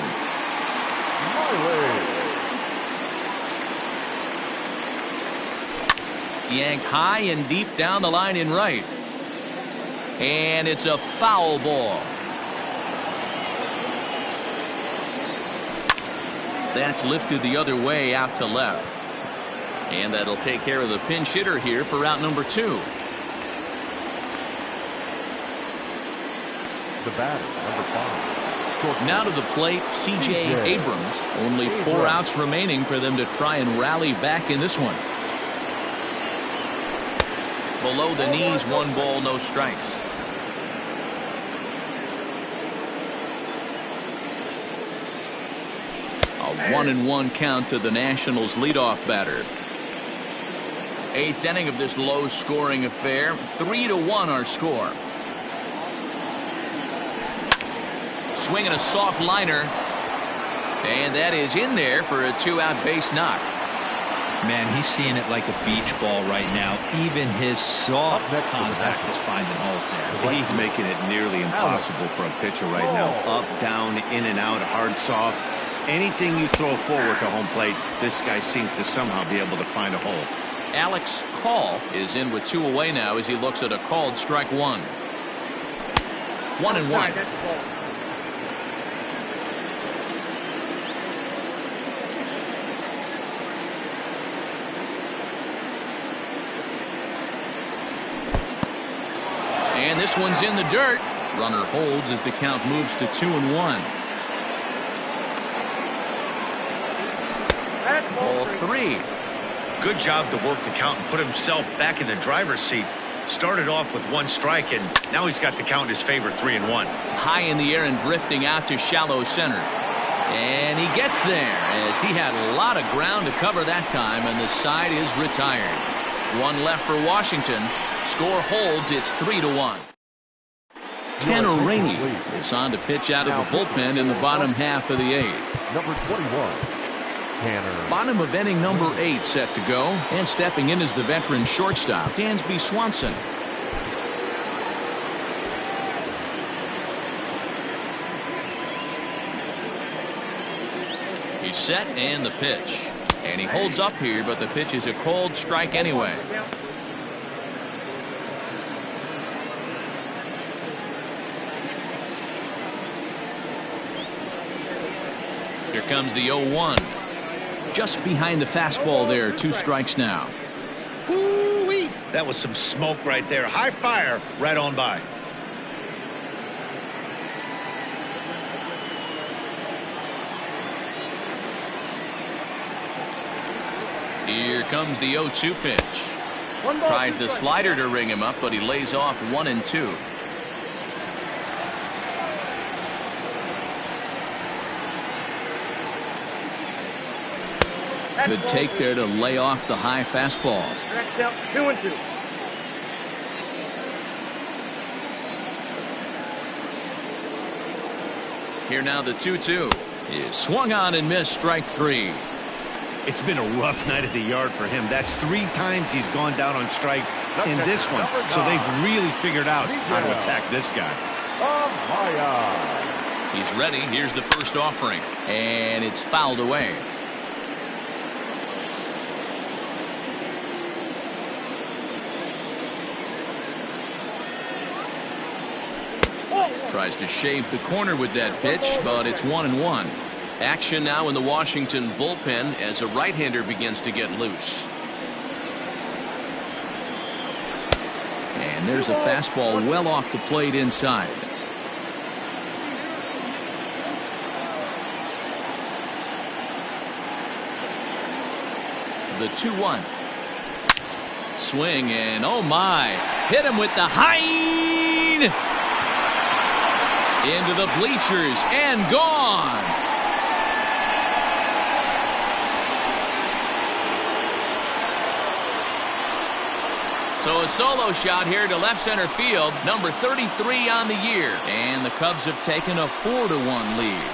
Yanked high and deep down the line in right. And it's a foul ball. That's lifted the other way out to left. And that'll take care of the pinch hitter here for out number 2. The batter, number 5. Now to the plate, C.J. Abrams. Only 4 outs remaining for them to try and rally back in this one. Below the knees, 1 ball, no strikes. A 1-1 count to the Nationals' leadoff batter. 8th inning of this low-scoring affair. 3-1 our score. Swinging a soft liner, and that is in there for a 2-out base knock. Man, he's seeing it like a beach ball right now. Even his soft contact is finding holes there. He's making it nearly impossible for a pitcher right now. Up, down, in and out, hard, soft. Anything you throw forward to home plate, this guy seems to somehow be able to find a hole. Alex Call is in with 2 away now as he looks at a called strike 1. 1-1. And this one's in the dirt. Runner holds as the count moves to 2-1. Ball 3. Good job to work the count and put himself back in the driver's seat. Started off with 1 strike, and now he's got the count in his favor, 3-1. High in the air and drifting out to shallow center. And he gets there as he had a lot of ground to cover that time, and the side is retired. 1 left for Washington. Score holds. It's 3-1. Tanner Rainey is on to pitch out of the bullpen in the bottom half of the 8th. Number 21. Tanner. Bottom of inning number 8 set to go, and stepping in is the veteran shortstop Dansby Swanson. He's set and the pitch, and he holds up here, but the pitch is a called strike anyway. Here comes the 0-1. Just behind the fastball there. 2 strikes now. Woo-wee! That was some smoke right there. High fire right on by. Here comes the 0-2 pitch. Tries the slider to ring him up, but he lays off 1-2. Good take there to lay off the high fastball. 2-2. Here now the 2-2 is swung on and missed, strike 3. It's been a rough night at the yard for him. That's 3 times he's gone down on strikes in this one. So they've really figured out how to attack this guy. He's ready. Here's the first offering, and it's fouled away. Tries to shave the corner with that pitch, but it's 1-1. Action now in the Washington bullpen as a right-hander begins to get loose. And there's a fastball well off the plate inside. The 2-1. Swing, and oh my, hit him with the high. Into the bleachers and gone. So a solo shot here to left center field, number 33 on the year. And the Cubs have taken a 4-1 lead.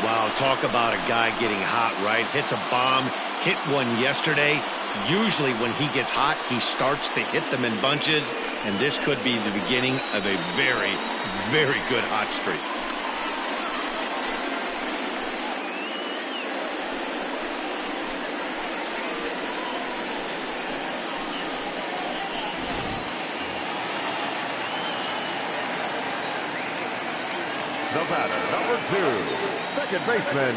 Wow, talk about a guy getting hot, right? Hits a bomb, hit one yesterday. Usually when he gets hot, he starts to hit them in bunches, and this could be the beginning of a very, very good hot streak. The batter, number 2, second baseman.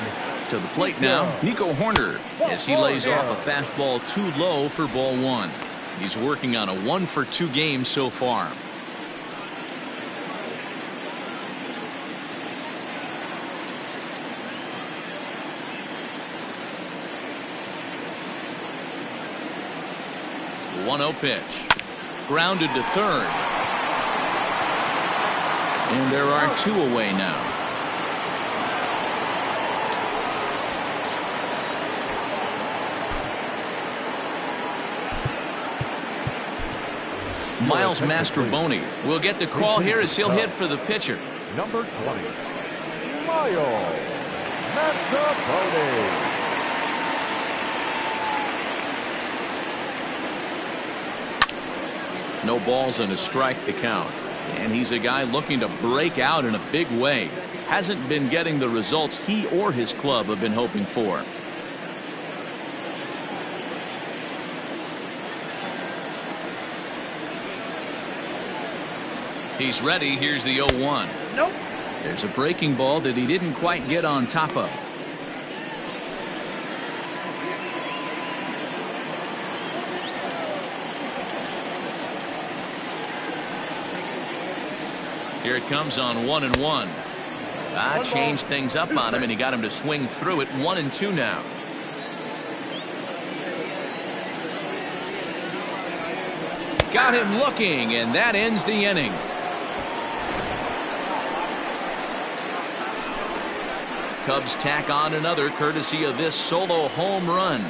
To the plate now, Nico Horner, as he lays off a fastball too low for ball 1. He's working on a 1-for-2 game so far. The 1-0 pitch. Grounded to third. And there are 2 away now. Miles Mastrobuoni will get the call here as he'll hit for the pitcher. Number 20, Miles Mastrobuoni. No balls and a strike to count. And he's a guy looking to break out in a big way. Hasn't been getting the results he or his club have been hoping for. He's ready. Here's the 0-1. Nope. There's a breaking ball that he didn't quite get on top of. Here it comes on 1-1. Changed things up on him, and he got him to swing through it. 1-2 now. Got him looking, and that ends the inning. Cubs tack on another courtesy of this solo home run.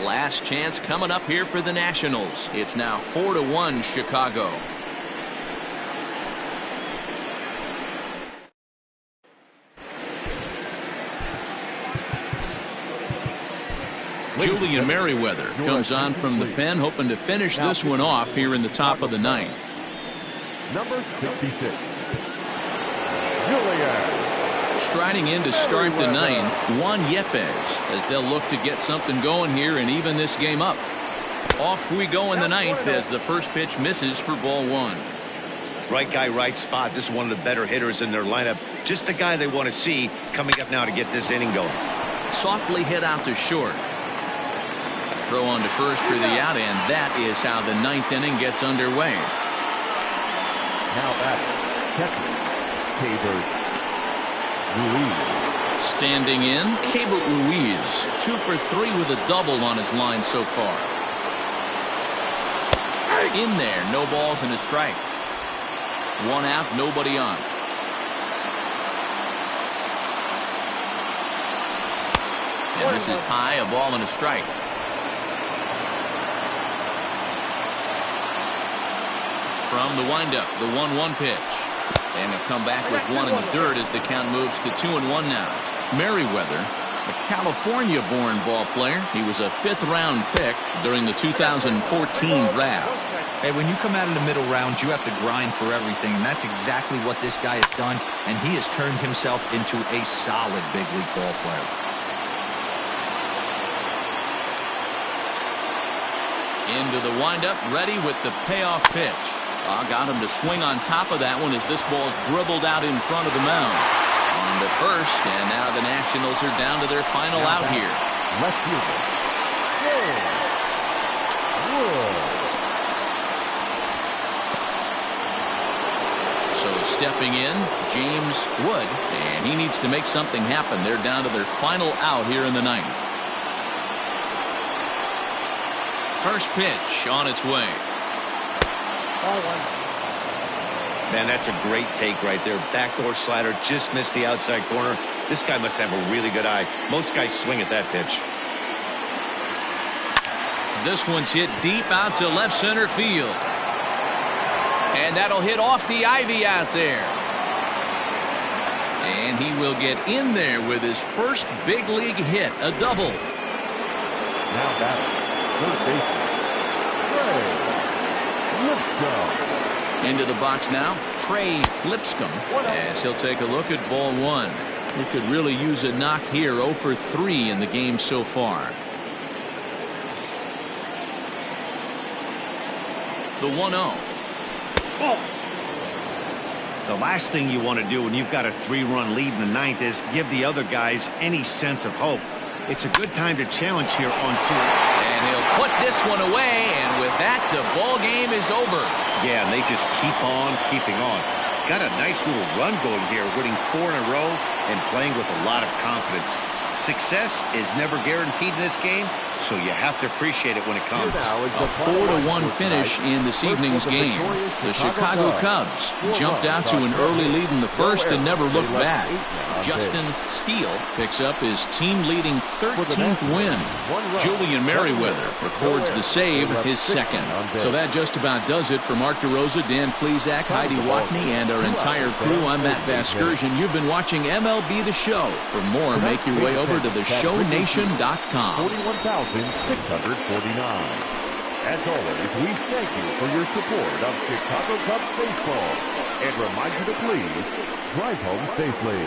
Last chance coming up here for the Nationals. It's now 4-1 Chicago. Julian Merriweather comes on from the pen, hoping to finish this one off here in the top of the 9th. Number 66, Julian. Striding in to start the 9th, Juan Yepes, as they'll look to get something going here and even this game up. Off we go in the 9th as the first pitch misses for ball 1. Right guy, right spot. This is one of the better hitters in their lineup. Just the guy they want to see coming up now to get this inning going. Softly hit out to short. Throw on to first for the out, and that is how the 9th inning gets underway. Now batter, catcher, Ruiz. Standing in, Keibert Ruiz, 2 for 3 with a double on his line so far. In there, no balls and a strike. 1 out, nobody on. And this is high, a ball and a strike. From the windup, the 1-1 pitch. And he'll come back with 1 in the dirt as the count moves to 2-1 now. Merriweather, a California-born ball player. He was a 5th-round pick during the 2014 draft. Hey, when you come out of the middle rounds, you have to grind for everything, and that's exactly what this guy has done, and he has turned himself into a solid big league ball player. Into the windup, ready with the payoff pitch. Got him to swing on top of that one as this ball's dribbled out in front of the mound. On to first, and now the Nationals are down to their final out here. Left fielder, Wood. So stepping in, James Wood, and he needs to make something happen. They're down to their final out here in the 9th. First pitch on its way. Ball one. Man, that's a great take right there. Backdoor slider, just missed the outside corner. This guy must have a really good eye. Most guys swing at that pitch. This one's hit deep out to left center field. And that'll hit off the ivy out there. And he will get in there with his first big league hit, a double. Now batting, third baseman, Righ. Into the box now, Trey Lipscomb, as he'll take a look at ball one. He could really use a knock here. 0 for 3 in the game so far. The 1-0. The last thing you want to do when you've got a 3-run lead in the ninth is give the other guys any sense of hope. It's a good time to challenge here on 2. And he'll put this one away, and with that, the ball game is over. Yeah, and they just keep on keeping on. Got a nice little run going here, winning 4 in a row and playing with a lot of confidence. Success is never guaranteed in this game, so you have to appreciate it when it comes. A 4-1 finish in this evening's game. The Chicago Cubs jumped out to an early lead in the first and never looked back. Justin Steele picks up his team-leading 13th win. Julian Merriweather records the save, his second. So that just about does it for Mark DeRosa, Dan Plesac, Heidi Watney, and our entire crew. I'm Matt Vasgersian. You've been watching MLB The Show. For more, make your way over to theshownation.com. 41,649. As always, we thank you for your support of Chicago Cubs baseball and remind you to please drive home safely.